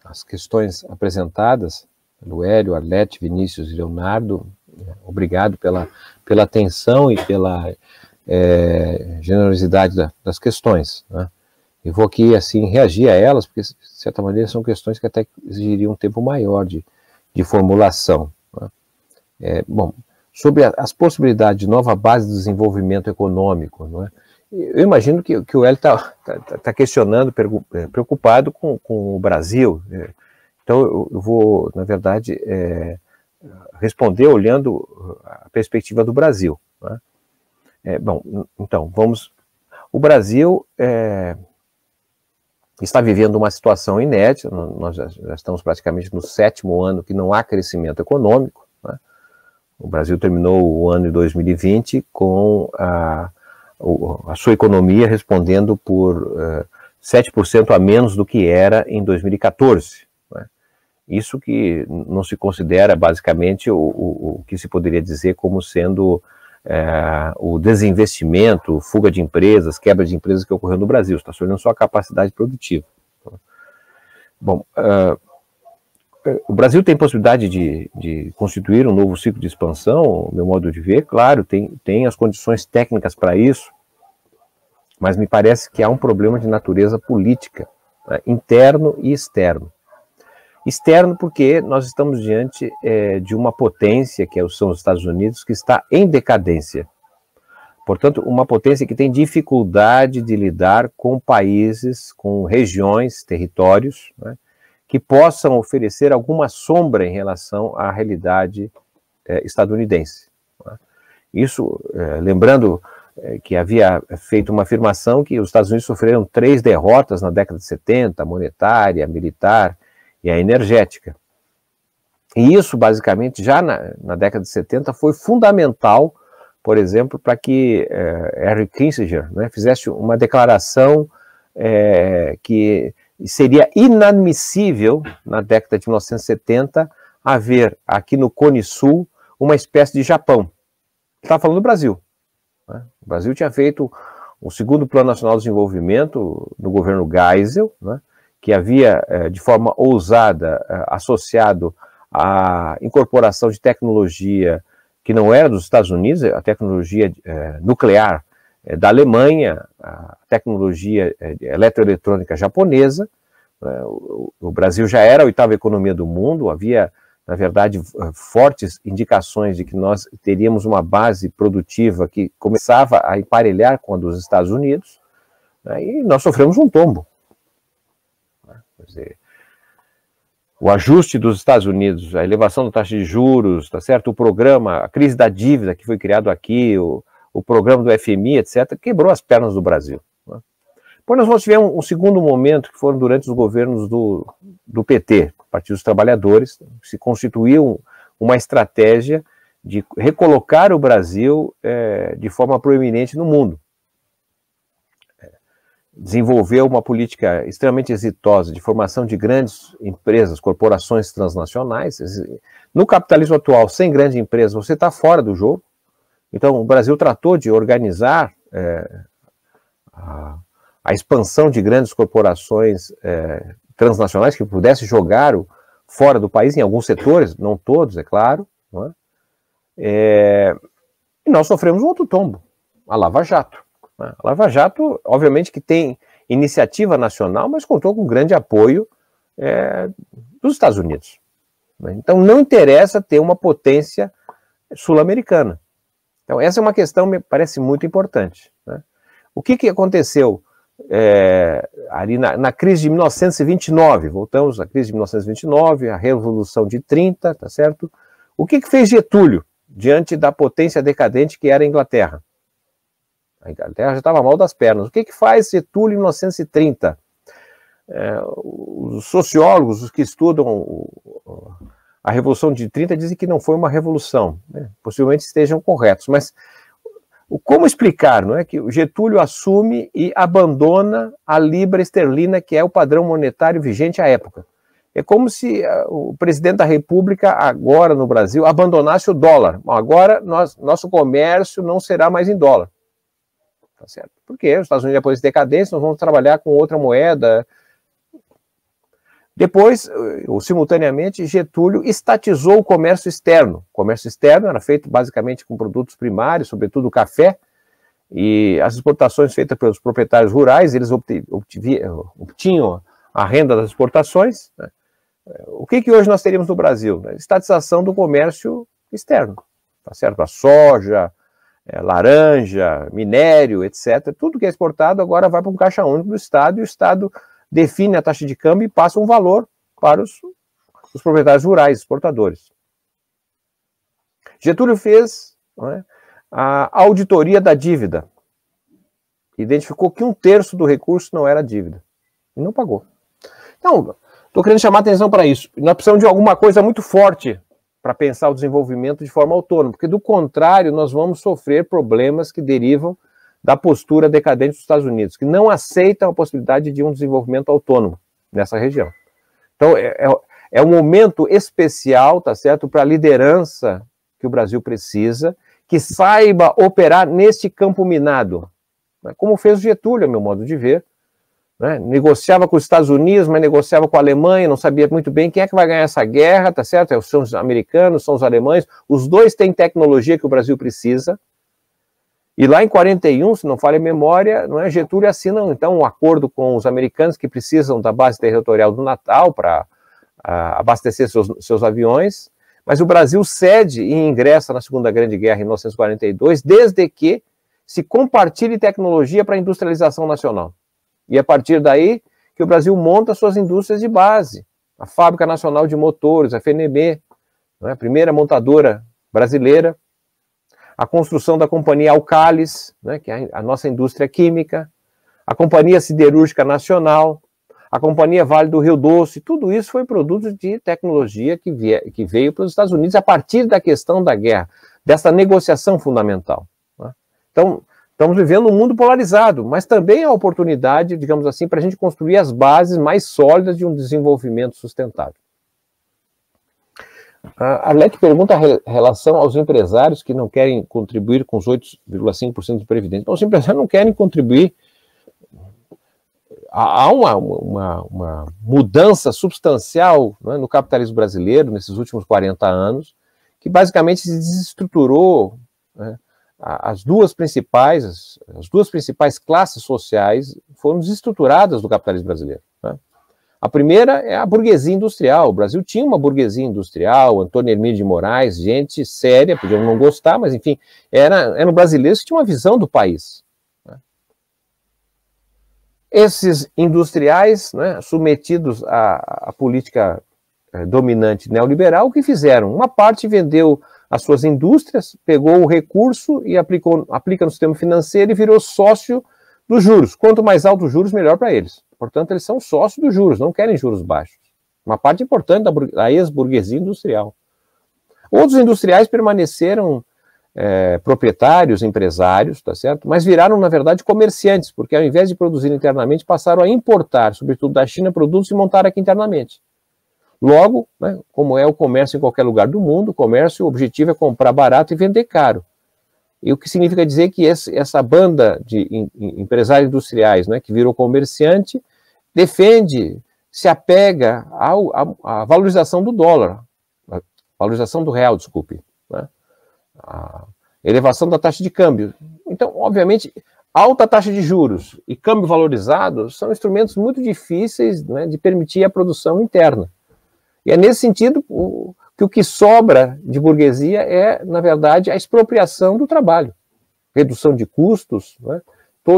Speaker 2: às questões apresentadas pelo Hélio, Arlete, Vinícius e Leonardo. Obrigado pela atenção e pela generosidade das questões, né? E vou aqui, assim, reagir a elas, porque, de certa maneira, são questões que até exigiriam um tempo maior de formulação, né? Bom, sobre as possibilidades de nova base de desenvolvimento econômico, não é? Eu imagino que o Hélio está questionando, preocupado com o Brasil. Então, eu vou, na verdade, responder olhando a perspectiva do Brasil, né? Bom, então, vamos... O Brasil está vivendo uma situação inédita. Nós já estamos praticamente no 7º ano que não há crescimento econômico, né? O Brasil terminou o ano de 2020 com a sua economia respondendo por 7% a menos do que era em 2014. Né? Isso que não se considera basicamente o que se poderia dizer como sendo o desinvestimento, fuga de empresas, quebra de empresas que ocorreu no Brasil. Está se olhando só a capacidade produtiva. Bom, o Brasil tem possibilidade de constituir um novo ciclo de expansão, meu modo de ver, claro, tem as condições técnicas para isso, mas me parece que há um problema de natureza política, né, interno e externo. Externo porque nós estamos diante de uma potência, que são os Estados Unidos, que está em decadência. Portanto, uma potência que tem dificuldade de lidar com países, com regiões, territórios, né, que possam oferecer alguma sombra em relação à realidade estadunidense. Né? Isso, lembrando que havia feito uma afirmação que os Estados Unidos sofreram 3 derrotas na década de 70, a monetária, a militar e a energética. E isso, basicamente, já na década de 70 foi fundamental, por exemplo, para que Henry Kissinger, né, fizesse uma declaração que seria inadmissível, na década de 1970, haver aqui no Cone Sul uma espécie de Japão. Está falando do Brasil, né? O Brasil tinha feito o 2º Plano Nacional de Desenvolvimento no governo Geisel, né, que havia, de forma ousada, associado à incorporação de tecnologia que não era dos Estados Unidos, a tecnologia nuclear da Alemanha, a tecnologia eletroeletrônica japonesa. O Brasil já era a 8ª economia do mundo, havia, na verdade, fortes indicações de que nós teríamos uma base produtiva que começava a emparelhar com a dos Estados Unidos, né, e nós sofremos um tombo. Quer dizer, o ajuste dos Estados Unidos, a elevação da taxa de juros, tá certo? O programa, a crise da dívida que foi criado aqui, o programa do FMI, etc., quebrou as pernas do Brasil. Né? Depois nós tivemos um segundo momento, que foram durante os governos do PT, Partido dos Trabalhadores, se constituiu uma estratégia de recolocar o Brasil de forma proeminente no mundo. Desenvolveu uma política extremamente exitosa de formação de grandes empresas, corporações transnacionais. No capitalismo atual, sem grande empresa, você está fora do jogo. Então, o Brasil tratou de organizar a expansão de grandes corporações transnacionais que pudessem jogar fora do país, em alguns setores, não todos, é claro. Não é? E nós sofremos um outro tombo, a Lava Jato. A Lava Jato, obviamente, que tem iniciativa nacional, mas contou com grande apoio dos Estados Unidos. Né? Então, não interessa ter uma potência sul-americana. Então, essa é uma questão que me parece muito importante. Né? O que aconteceu ali na crise de 1929? Voltamos à crise de 1929, a Revolução de 30, tá certo? O que fez Getúlio diante da potência decadente que era a Inglaterra? A Inglaterra já estava mal das pernas. O que faz Getúlio em 1930? Os sociólogos, os que estudam a Revolução de 30, dizem que não foi uma revolução. Né? Possivelmente estejam corretos, mas como explicar, não é, que o Getúlio assume e abandona a libra esterlina, que é o padrão monetário vigente à época? É como se o presidente da República, agora no Brasil, abandonasse o dólar. Bom, agora nosso comércio não será mais em dólar. Tá certo? Porque os Estados Unidos, depois de decadência, nós vamos trabalhar com outra moeda. Depois, ou simultaneamente, Getúlio estatizou o comércio externo. O comércio externo era feito basicamente com produtos primários, sobretudo café, e as exportações feitas pelos proprietários rurais, eles obtinham a renda das exportações, né? O que hoje nós teríamos no Brasil? Estatização do comércio externo, tá certo? A soja, laranja, minério, etc. Tudo que é exportado agora vai para um caixa único do Estado, e o Estado define a taxa de câmbio e passa um valor para os proprietários rurais, exportadores. Getúlio fez, né, a auditoria da dívida. Identificou que 1/3 do recurso não era dívida. E não pagou. Então, estou querendo chamar atenção para isso. Nós precisamos de alguma coisa muito forte para pensar o desenvolvimento de forma autônoma, porque do contrário nós vamos sofrer problemas que derivam da postura decadente dos Estados Unidos, que não aceitam a possibilidade de um desenvolvimento autônomo nessa região. Então, é um momento especial, tá certo, para a liderança que o Brasil precisa, que saiba operar neste campo minado, né? Como fez o Getúlio, a meu modo de ver, né? Negociava com os Estados Unidos, mas negociava com a Alemanha, não sabia muito bem quem é que vai ganhar essa guerra, tá certo? São os americanos, são os alemães, os dois têm tecnologia que o Brasil precisa. E lá em 41, se não falha a memória, não é, Getúlio assina então um acordo com os americanos que precisam da base territorial do Natal para abastecer seus aviões, mas o Brasil cede e ingressa na Segunda Grande Guerra em 1942, desde que se compartilhe tecnologia para a industrialização nacional. E a partir daí que o Brasil monta suas indústrias de base, a Fábrica Nacional de Motores, a FNB, não é, a primeira montadora brasileira, a construção da Companhia Alcalis, né, que é a nossa indústria química, a Companhia Siderúrgica Nacional, a Companhia Vale do Rio Doce, tudo isso foi produto de tecnologia que veio para os Estados Unidos a partir da questão da guerra, dessa negociação fundamental, né? Então, estamos vivendo um mundo polarizado, mas também a oportunidade, digamos assim, para a gente construir as bases mais sólidas de um desenvolvimento sustentável. A Arlete pergunta a relação aos empresários que não querem contribuir com os 8,5% do Previdente. Então, os empresários não querem contribuir. Há uma mudança substancial, né, no capitalismo brasileiro nesses últimos 40 anos, que basicamente se desestruturou, né, as duas principais classes sociais foram desestruturadas do capitalismo brasileiro, né? A primeira é a burguesia industrial. O Brasil tinha uma burguesia industrial, Antônio Hermílio de Moraes, gente séria, podiam não gostar, mas enfim, eram brasileiros que tinham uma visão do país, né? Esses industriais, né, submetidos à política dominante neoliberal, o que fizeram? Uma parte vendeu as suas indústrias, pegou o recurso e aplica no sistema financeiro e virou sócio dos juros. Quanto mais alto os juros, melhor para eles. Portanto, eles são sócios dos juros, não querem juros baixos. Uma parte importante da ex-burguesia industrial. Outros industriais permaneceram proprietários, empresários, tá certo? Mas viraram, na verdade, comerciantes, porque ao invés de produzir internamente, passaram a importar, sobretudo da China, produtos e montar aqui internamente. Logo, né, como é o comércio em qualquer lugar do mundo, o objetivo é comprar barato e vender caro. E o que significa dizer que essa banda de empresários industriais, né, que virou comerciante, defende, se apega à valorização do dólar, a valorização do real, desculpe, né, a elevação da taxa de câmbio. Então, obviamente, alta taxa de juros e câmbio valorizado são instrumentos muito difíceis, né, de permitir a produção interna. E é nesse sentido que o que sobra de burguesia é, na verdade, a expropriação do trabalho, redução de custos, né,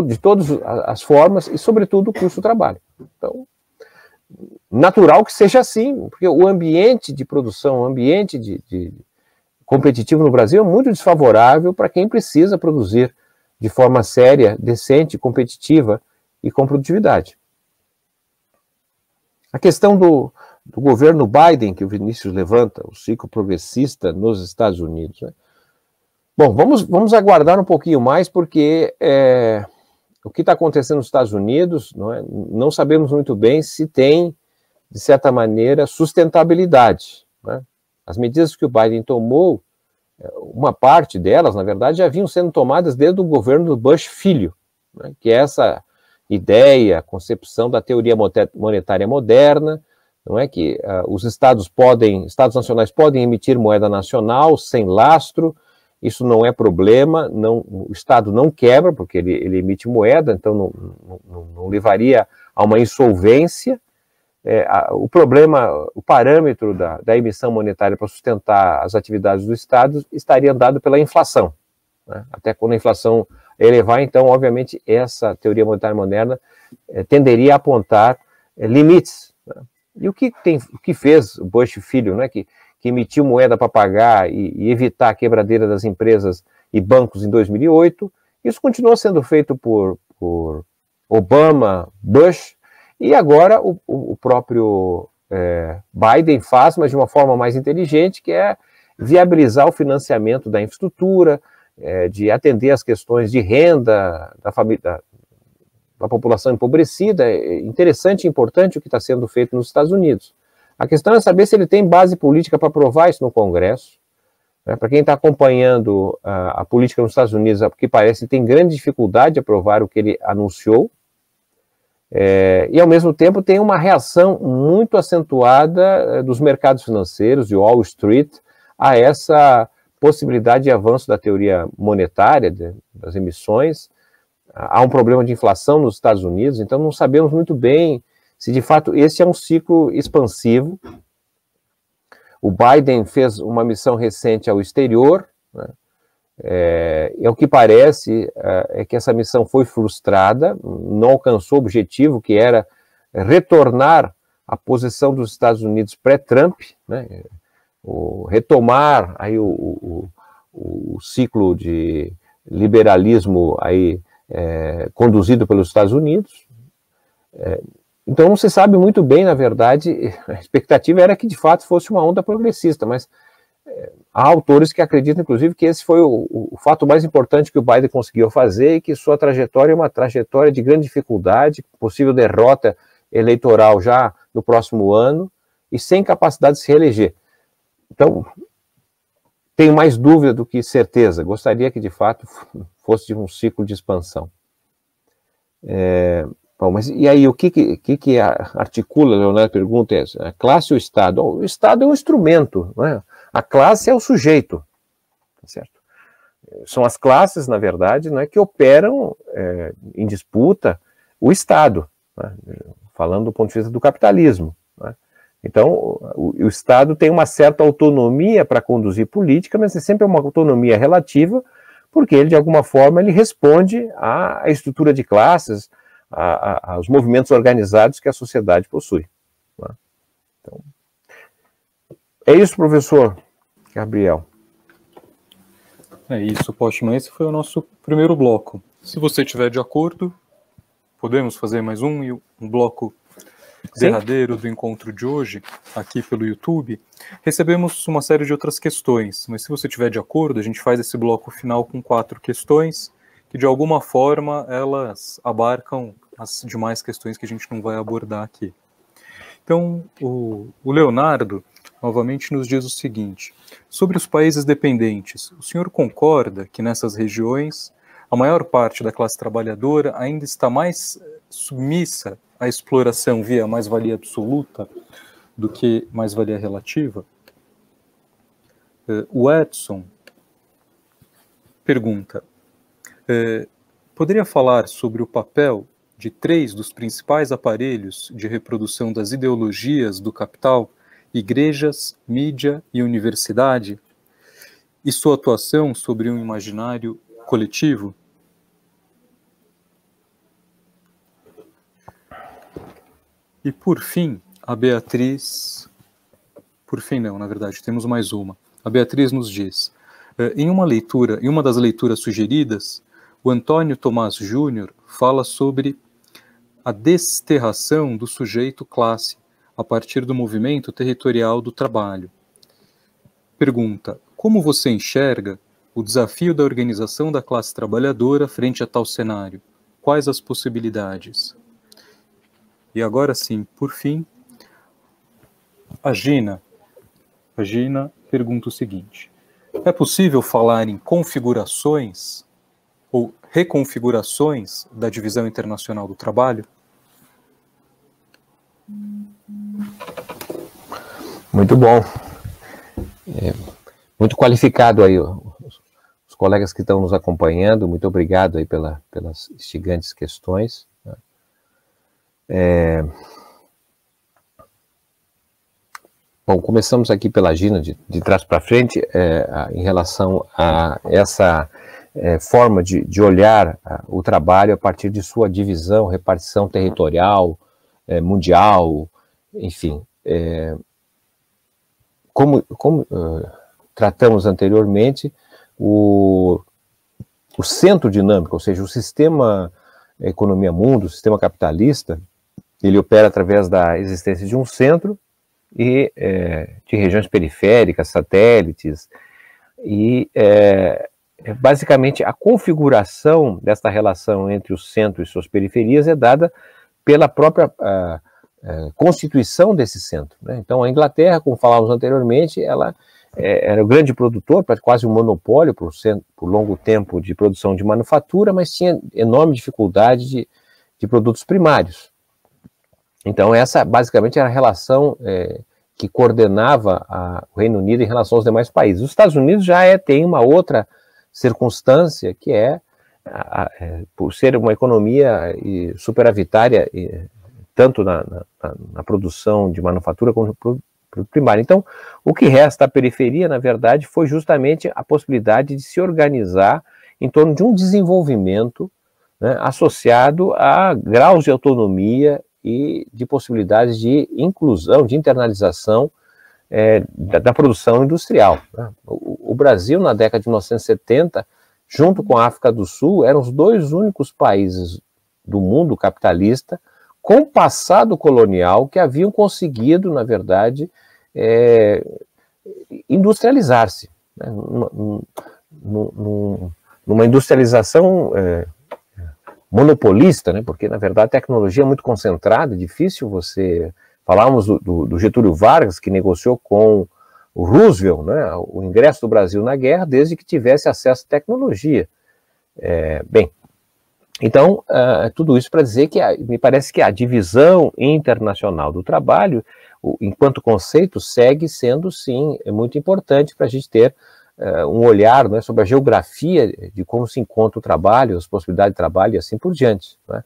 Speaker 2: de todas as formas e, sobretudo, o custo do trabalho. Então, natural que seja assim, porque o ambiente de produção, o ambiente competitivo no Brasil é muito desfavorável para quem precisa produzir de forma séria, decente, competitiva e com produtividade. A questão do governo Biden, que o Vinícius levanta, o ciclo progressista nos Estados Unidos, né? Bom, vamos aguardar um pouquinho mais, porque o que está acontecendo nos Estados Unidos, não sabemos muito bem se tem, de certa maneira, sustentabilidade, né? As medidas que o Biden tomou, uma parte delas, na verdade, já vinham sendo tomadas desde o governo do Bush filho, né? Que é essa ideia, concepção da teoria monetária moderna, não é que os estados nacionais podem emitir moeda nacional sem lastro, isso não é problema, o Estado não quebra, porque ele emite moeda, então não levaria a uma insolvência. O problema, o parâmetro da emissão monetária para sustentar as atividades do Estado estaria dado pela inflação, né? Até quando a inflação elevar, então, obviamente, essa teoria monetária moderna tenderia a apontar limites, né? E o que fez o Bush Filho, né, que emitiu moeda para pagar e evitar a quebradeira das empresas e bancos em 2008, isso continuou sendo feito por Obama, Bush, e agora o próprio Biden faz, mas de uma forma mais inteligente, que é viabilizar o financiamento da infraestrutura, de atender as questões de renda da população empobrecida. É interessante e importante o que está sendo feito nos Estados Unidos. A questão é saber se ele tem base política para aprovar isso no Congresso. Para quem está acompanhando a política nos Estados Unidos, porque parece que tem grande dificuldade de aprovar o que ele anunciou, e ao mesmo tempo tem uma reação muito acentuada dos mercados financeiros, de Wall Street, a essa possibilidade de avanço da teoria monetária, das emissões. Há um problema de inflação nos Estados Unidos, então não sabemos muito bem se de fato esse é um ciclo expansivo. O Biden fez uma missão recente ao exterior, né? E o que parece é que essa missão foi frustrada, não alcançou o objetivo, que era retornar à posição dos Estados Unidos pré-Trump, né? Retomar aí o ciclo de liberalismo aí, conduzido pelos Estados Unidos. Então não se sabe muito bem, na verdade, a expectativa era que de fato fosse uma onda progressista, mas há autores que acreditam, inclusive, que esse foi o fato mais importante que o Biden conseguiu fazer e que sua trajetória é uma trajetória de grande dificuldade, possível derrota eleitoral já no próximo ano e sem capacidade de se reeleger. Então, tenho mais dúvida do que certeza. Gostaria que, de fato, fosse um ciclo de expansão. Bom, mas e aí, o que articula, Leonardo pergunta, é a classe ou o Estado? O Estado é um instrumento, não é? A classe é o sujeito, tá certo? São as classes, na verdade, não é, que operam em disputa o Estado, né? Falando do ponto de vista do capitalismo, né? Então, o Estado tem uma certa autonomia para conduzir política, mas é sempre uma autonomia relativa, porque ele, de alguma forma, ele responde à estrutura de classes, aos movimentos organizados que a sociedade possui, né? Então, é isso, professor Gabriel.
Speaker 1: É isso, Postman. Esse foi o nosso primeiro bloco. Se você estiver de acordo, podemos fazer mais um bloco derradeiro do encontro de hoje, aqui pelo YouTube. Recebemos uma série de outras questões, mas se você estiver de acordo, a gente faz esse bloco final com 4 questões, que de alguma forma elas abarcam as demais questões que a gente não vai abordar aqui. Então, o Leonardo novamente nos diz o seguinte: sobre os países dependentes, o senhor concorda que nessas regiões a maior parte da classe trabalhadora ainda está mais submissa à exploração via mais-valia absoluta do que mais-valia relativa? O Edson pergunta: poderia falar sobre o papel de 3 dos principais aparelhos de reprodução das ideologias do capital, igrejas, mídia e universidade, e sua atuação sobre um imaginário coletivo? E por fim, a Beatriz... Por fim não, na verdade, temos mais uma. A Beatriz nos diz: em uma das leituras sugeridas, o Antônio Tomás Júnior fala sobre a desterração do sujeito classe a partir do movimento territorial do trabalho. Pergunta: como você enxerga o desafio da organização da classe trabalhadora frente a tal cenário? Quais as possibilidades? E agora sim, por fim, a Gina pergunta o seguinte: é possível falar em configurações ou reconfigurações da divisão internacional do trabalho?
Speaker 2: Muito bom. Muito qualificado aí os colegas que estão nos acompanhando. Muito obrigado aí pelas instigantes questões. Bom, começamos aqui pela Gina, de trás para frente, em relação a essa forma de olhar o trabalho a partir de sua divisão, repartição territorial, mundial, enfim. Como tratamos anteriormente, o centro dinâmico, ou seja, o sistema economia-mundo, o sistema capitalista, ele opera através da existência de um centro e de regiões periféricas, satélites, e basicamente a configuração desta relação entre o centro e suas periferias é dada pela própria constituição desse centro, né? Então a Inglaterra, como falávamos anteriormente, ela era o grande produtor, quase um monopólio por longo tempo de produção de manufatura, mas tinha enorme dificuldade de produtos primários. Então essa basicamente era a relação que coordenava o Reino Unido em relação aos demais países. Os Estados Unidos já tem uma outra circunstância, que por ser uma economia superavitária, tanto na produção de manufatura como no primário. Então, o que resta à periferia, na verdade, foi justamente a possibilidade de se organizar em torno de um desenvolvimento, né, associado a graus de autonomia e de possibilidades de inclusão, de internalização da produção industrial, né? O Brasil, na década de 1970, junto com a África do Sul, eram os dois únicos países do mundo capitalista com passado colonial que haviam conseguido, na verdade, industrializar-se, né? Numa industrialização monopolista, né? Porque, na verdade, a tecnologia é muito concentrada, é difícil você... Falávamos do Getúlio Vargas, que negociou com o Roosevelt, né, o ingresso do Brasil na guerra, desde que tivesse acesso à tecnologia. Bem, então, tudo isso para dizer que me parece que a divisão internacional do trabalho, enquanto conceito, segue sendo, sim, muito importante para a gente ter um olhar, né, sobre a geografia de como se encontra o trabalho, as possibilidades de trabalho e assim por diante, né?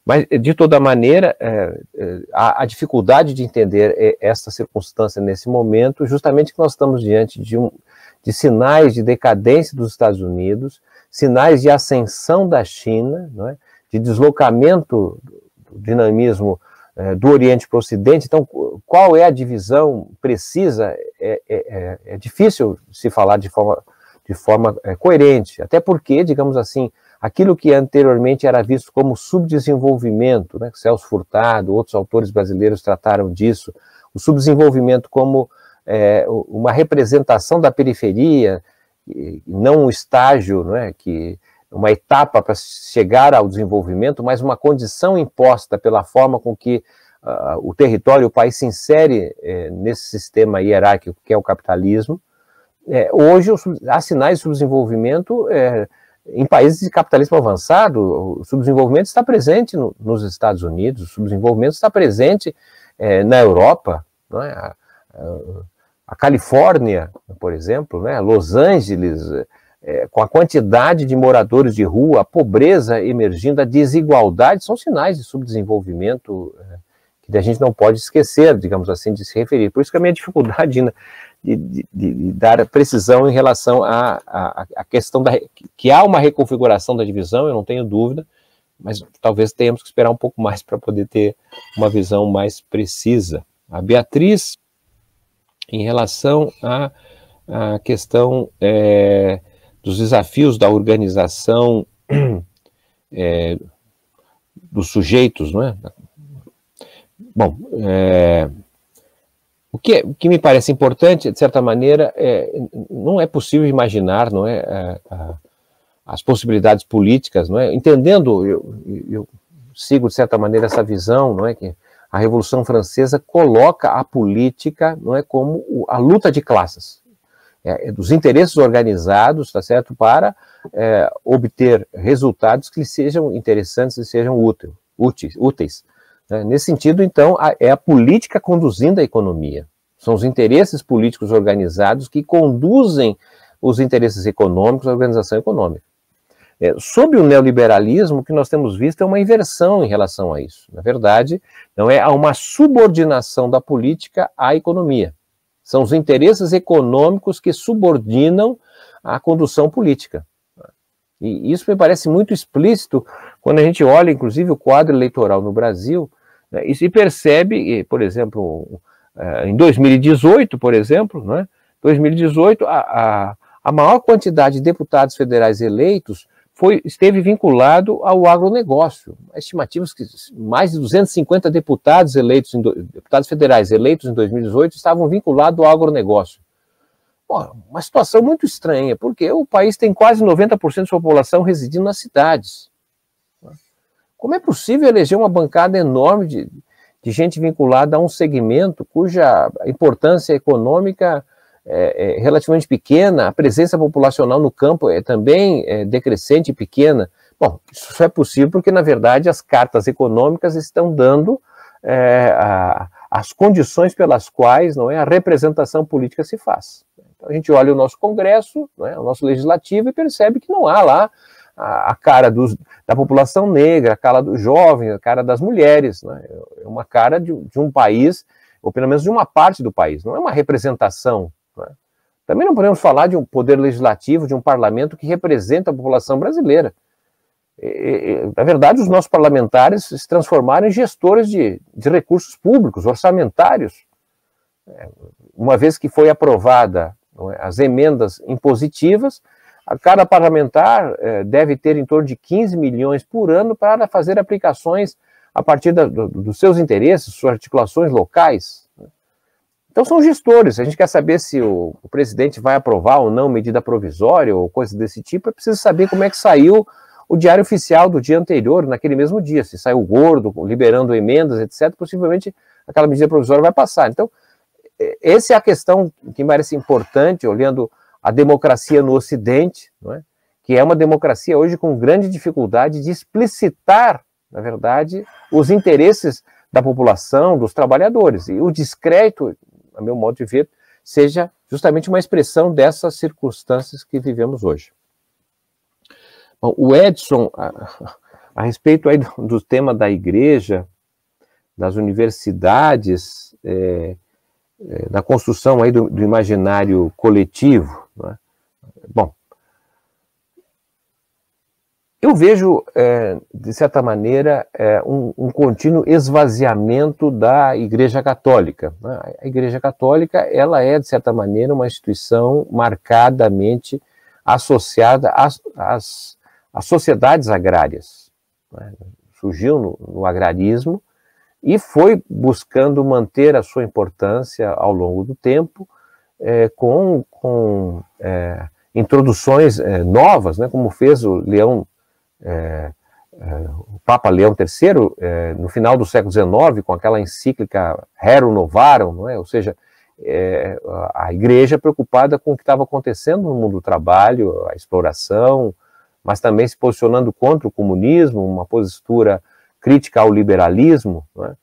Speaker 2: Mas, de toda maneira, a dificuldade de entender essa circunstância nesse momento, justamente que nós estamos diante de sinais de decadência dos Estados Unidos, sinais de ascensão da China, não é? De deslocamento do dinamismo do Oriente para o Ocidente. Então, qual é a divisão precisa? É difícil se falar de forma coerente, até porque, digamos assim, aquilo que anteriormente era visto como subdesenvolvimento, né, Celso Furtado, outros autores brasileiros trataram disso, o subdesenvolvimento como uma representação da periferia, e não um estágio, né, uma etapa para chegar ao desenvolvimento, mas uma condição imposta pela forma com que o território, o país se insere nesse sistema hierárquico que é o capitalismo. Hoje há sinais de subdesenvolvimento em países de capitalismo avançado. O subdesenvolvimento está presente nos Estados Unidos, o subdesenvolvimento está presente na Europa, não é? A Califórnia, por exemplo, né? Los Angeles, com a quantidade de moradores de rua, a pobreza emergindo, a desigualdade, são sinais de subdesenvolvimento que a gente não pode esquecer, digamos assim, de se referir. Por isso que a minha dificuldade de dar precisão em relação à questão que há uma reconfiguração da divisão, eu não tenho dúvida, mas talvez tenhamos que esperar um pouco mais para poder ter uma visão mais precisa. A Beatriz, em relação à questão dos desafios da organização dos sujeitos, não é? Bom, o que me parece importante, de certa maneira, não é possível imaginar, não é, as possibilidades políticas, não é? Entendendo, eu sigo, de certa maneira, essa visão, não é, que a Revolução Francesa coloca a política, não é, como a luta de classes, dos interesses organizados, tá certo, para obter resultados que lhes sejam interessantes e sejam úteis. Nesse sentido, então, é a política conduzindo a economia. São os interesses políticos organizados que conduzem os interesses econômicos, a organização econômica. Sob o neoliberalismo, o que nós temos visto é uma inversão em relação a isso. Na verdade, não é uma subordinação da política à economia. São os interesses econômicos que subordinam a condução política. E isso me parece muito explícito quando a gente olha, inclusive, o quadro eleitoral no Brasil, né, e se percebe, por exemplo, em 2018, por exemplo, né, 2018, a maior quantidade de deputados federais eleitos esteve vinculado ao agronegócio. Estimativas que mais de 250 deputados federais eleitos em 2018 estavam vinculados ao agronegócio. Bom, uma situação muito estranha, porque o país tem quase 90% de sua população residindo nas cidades. Como é possível eleger uma bancada enorme de gente vinculada a um segmento cuja importância econômica é relativamente pequena, a presença populacional no campo também decrescente e pequena? Bom, isso só é possível porque, na verdade, as cartas econômicas estão dando as condições pelas quais, não é, a representação política se faz. Então, a gente olha o nosso Congresso, não é, o nosso Legislativo, e percebe que não há lá a cara da população negra, a cara do jovem, a cara das mulheres, né? É uma cara de um país, ou pelo menos de uma parte do país, não é uma representação. Né? Também não podemos falar de um poder legislativo, de um parlamento que representa a população brasileira. Na verdade, os nossos parlamentares se transformaram em gestores de recursos públicos, orçamentários. Uma vez que foi aprovada, não é, as emendas impositivas, cada parlamentar deve ter em torno de 15 milhões por ano para fazer aplicações a partir dos seus interesses, suas articulações locais. Então são gestores. A gente quer saber se o presidente vai aprovar ou não medida provisória ou coisa desse tipo, é preciso saber como é que saiu o diário oficial do dia anterior, naquele mesmo dia, se saiu gordo, liberando emendas, etc., possivelmente aquela medida provisória vai passar. Então, essa é a questão que me parece importante, olhando a democracia no Ocidente, não é? Que é uma democracia hoje com grande dificuldade de explicitar, na verdade, os interesses da população, dos trabalhadores. E o discreto, a meu modo de ver, seja justamente uma expressão dessas circunstâncias que vivemos hoje. Bom, o Edson, a respeito aí do tema da igreja, das universidades, da construção aí do imaginário coletivo, né? Bom, eu vejo, de certa maneira, um contínuo esvaziamento da Igreja Católica. Né? A Igreja Católica, ela é, de certa maneira, uma instituição marcadamente associada às sociedades agrárias. Né? Surgiu no agrarismo e foi buscando manter a sua importância ao longo do tempo, com introduções novas, né? Como fez o Papa Leão III, no final do século XIX, com aquela encíclica Rerum Novarum, não é? Ou seja, a igreja preocupada com o que estava acontecendo no mundo do trabalho, a exploração, mas também se posicionando contra o comunismo, uma postura crítica ao liberalismo. Não é?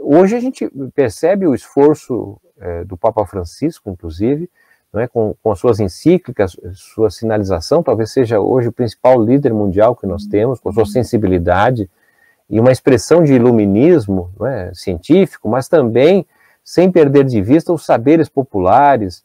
Speaker 2: Hoje a gente percebe o esforço do Papa Francisco, inclusive, não é? Com as suas encíclicas, sua sinalização, talvez seja hoje o principal líder mundial que nós temos, com a sua sensibilidade e uma expressão de iluminismo, não é? Científico, mas também sem perder de vista os saberes populares.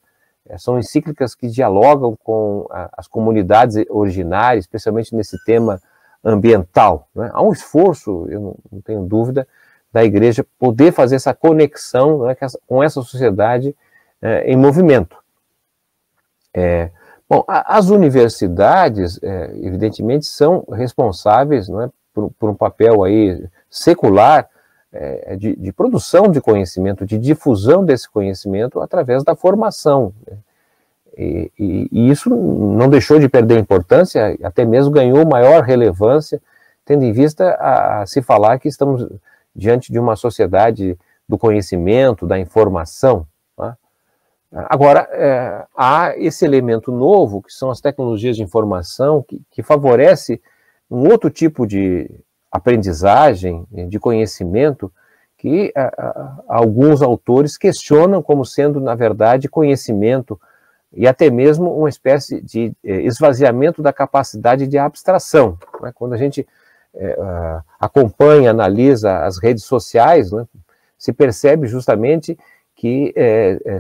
Speaker 2: São encíclicas que dialogam com as comunidades originárias, especialmente nesse tema ambiental. Não é? Há um esforço, eu não tenho dúvida, da igreja poder fazer essa conexão, não é, com essa sociedade em movimento. Bom, as universidades, evidentemente, são responsáveis, não é, por um papel aí secular de produção de conhecimento, de difusão desse conhecimento através da formação. E isso não deixou de perder importância, até mesmo ganhou maior relevância, tendo em vista a se falar que estamos diante de uma sociedade do conhecimento, da informação. Tá? Agora, há esse elemento novo, que são as tecnologias de informação, que favorece um outro tipo de aprendizagem, de conhecimento, que alguns autores questionam como sendo, na verdade, conhecimento e até mesmo uma espécie de esvaziamento da capacidade de abstração. Né? Quando a gente acompanha, analisa as redes sociais, né, se percebe justamente que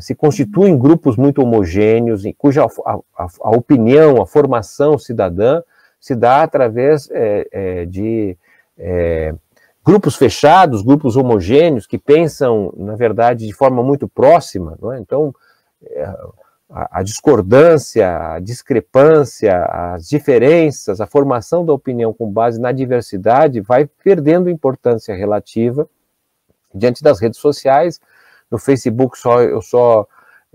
Speaker 2: se constituem grupos muito homogêneos, cuja a opinião, a formação cidadã se dá através de grupos fechados, grupos homogêneos, que pensam, na verdade, de forma muito próxima. Não é? Então, a discordância, a discrepância, as diferenças, a formação da opinião com base na diversidade vai perdendo importância relativa diante das redes sociais. No Facebook eu só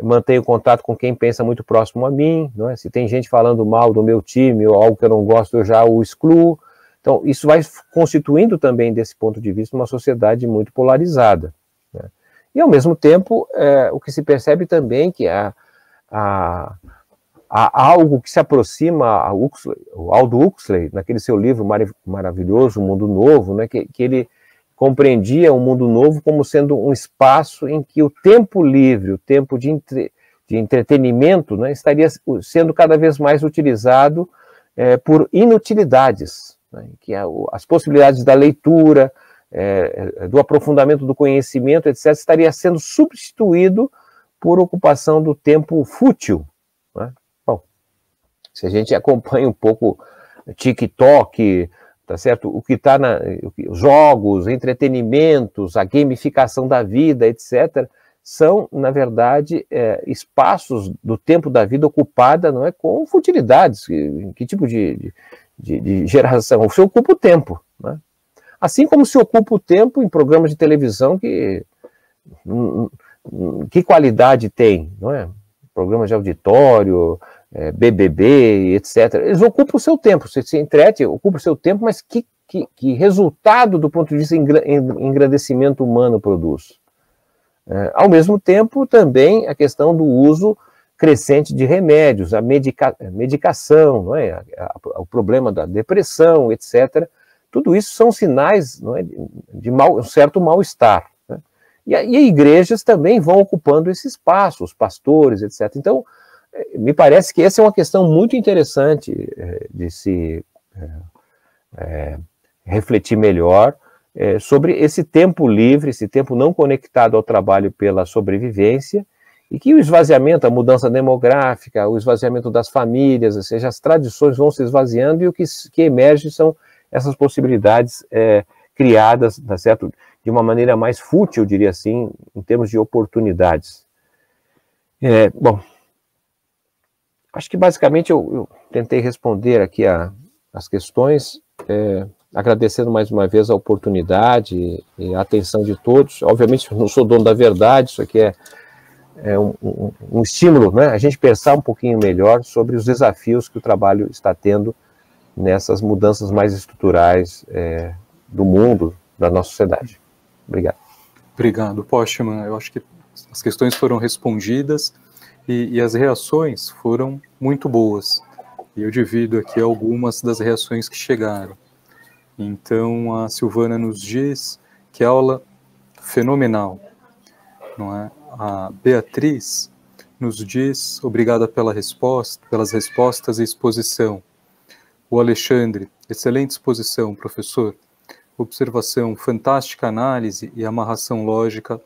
Speaker 2: mantenho contato com quem pensa muito próximo a mim, não é? Se tem gente falando mal do meu time ou algo que eu não gosto, eu já o excluo. Então, isso vai constituindo também, desse ponto de vista, uma sociedade muito polarizada. Né? E, ao mesmo tempo, o que se percebe também que há algo que se aproxima ao Aldo Huxley, naquele seu livro maravilhoso, O Mundo Novo, né, que ele compreendia o mundo novo como sendo um espaço em que o tempo livre, o tempo de entretenimento, né, estaria sendo cada vez mais utilizado por inutilidades, né, que as possibilidades da leitura, do aprofundamento do conhecimento, etc., estaria sendo substituído por ocupação do tempo fútil. Né? Bom, se a gente acompanha um pouco TikTok, tá certo? O que está jogos, entretenimentos, a gamificação da vida, etc., são, na verdade, espaços do tempo da vida ocupada, não é, com futilidades. Que tipo de geração? Você ocupa o tempo, né? Assim como se ocupa o tempo em programas de televisão que qualidade tem, não é? Programas de auditório, BBB, etc. Eles ocupam o seu tempo, você se entrete, ocupa o seu tempo, mas que resultado do ponto de vista engrandecimento humano produz? Ao mesmo tempo, também a questão do uso crescente de remédios, a medicação, não é? O problema da depressão, etc. Tudo isso são sinais, não é, de um certo mal-estar. Né? E igrejas também vão ocupando esse espaço, os pastores, etc. Então, me parece que essa é uma questão muito interessante de se refletir melhor sobre esse tempo livre, esse tempo não conectado ao trabalho pela sobrevivência, e que o esvaziamento, a mudança demográfica, o esvaziamento das famílias, ou seja, as tradições vão se esvaziando, e o que emerge são essas possibilidades criadas, tá certo? De uma maneira mais fútil, eu diria assim, em termos de oportunidades. Bom, acho que basicamente eu tentei responder aqui as questões, agradecendo mais uma vez a oportunidade e a atenção de todos. Obviamente eu não sou dono da verdade, isso aqui é um estímulo, né, a gente pensar um pouquinho melhor sobre os desafios que o trabalho está tendo nessas mudanças mais estruturais do mundo, da nossa sociedade. Obrigado.
Speaker 1: Obrigado, Postman. Eu acho que as questões foram respondidas e as reações foram muito boas. E eu divido aqui algumas das reações que chegaram. Então, a Silvana nos diz que aula fenomenal, não é? A Beatriz nos diz obrigada pelas respostas e exposição. O Alexandre, excelente exposição, professor. Observação, fantástica análise e amarração lógica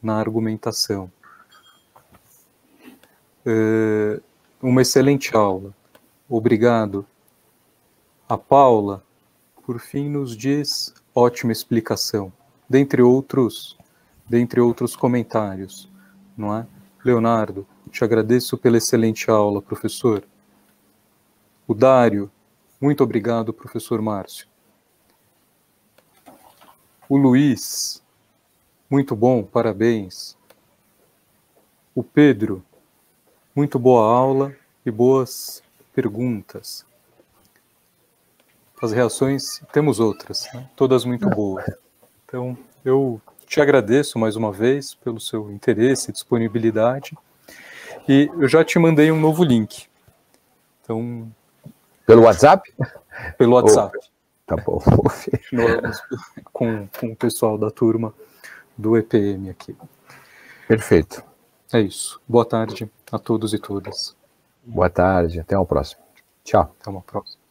Speaker 1: na argumentação. Uma excelente aula. Obrigado. A Paula, por fim, nos diz ótima explicação, dentre outros comentários, não é? Leonardo, te agradeço pela excelente aula, professor. O Dário, muito obrigado, professor Márcio. O Luiz, muito bom, parabéns. O Pedro, muito boa aula e boas perguntas. As reações, temos outras, né? Todas muito boas. Então, eu te agradeço mais uma vez pelo seu interesse e disponibilidade. E eu já te mandei um novo link. Então,
Speaker 2: pelo WhatsApp?
Speaker 1: Pelo WhatsApp.
Speaker 2: Tá bom.
Speaker 1: Com o pessoal da turma do EPM aqui.
Speaker 2: Perfeito.
Speaker 1: É isso. Boa tarde a todos e todas.
Speaker 2: Boa tarde, até uma próxima. Tchau.
Speaker 1: Até uma próxima.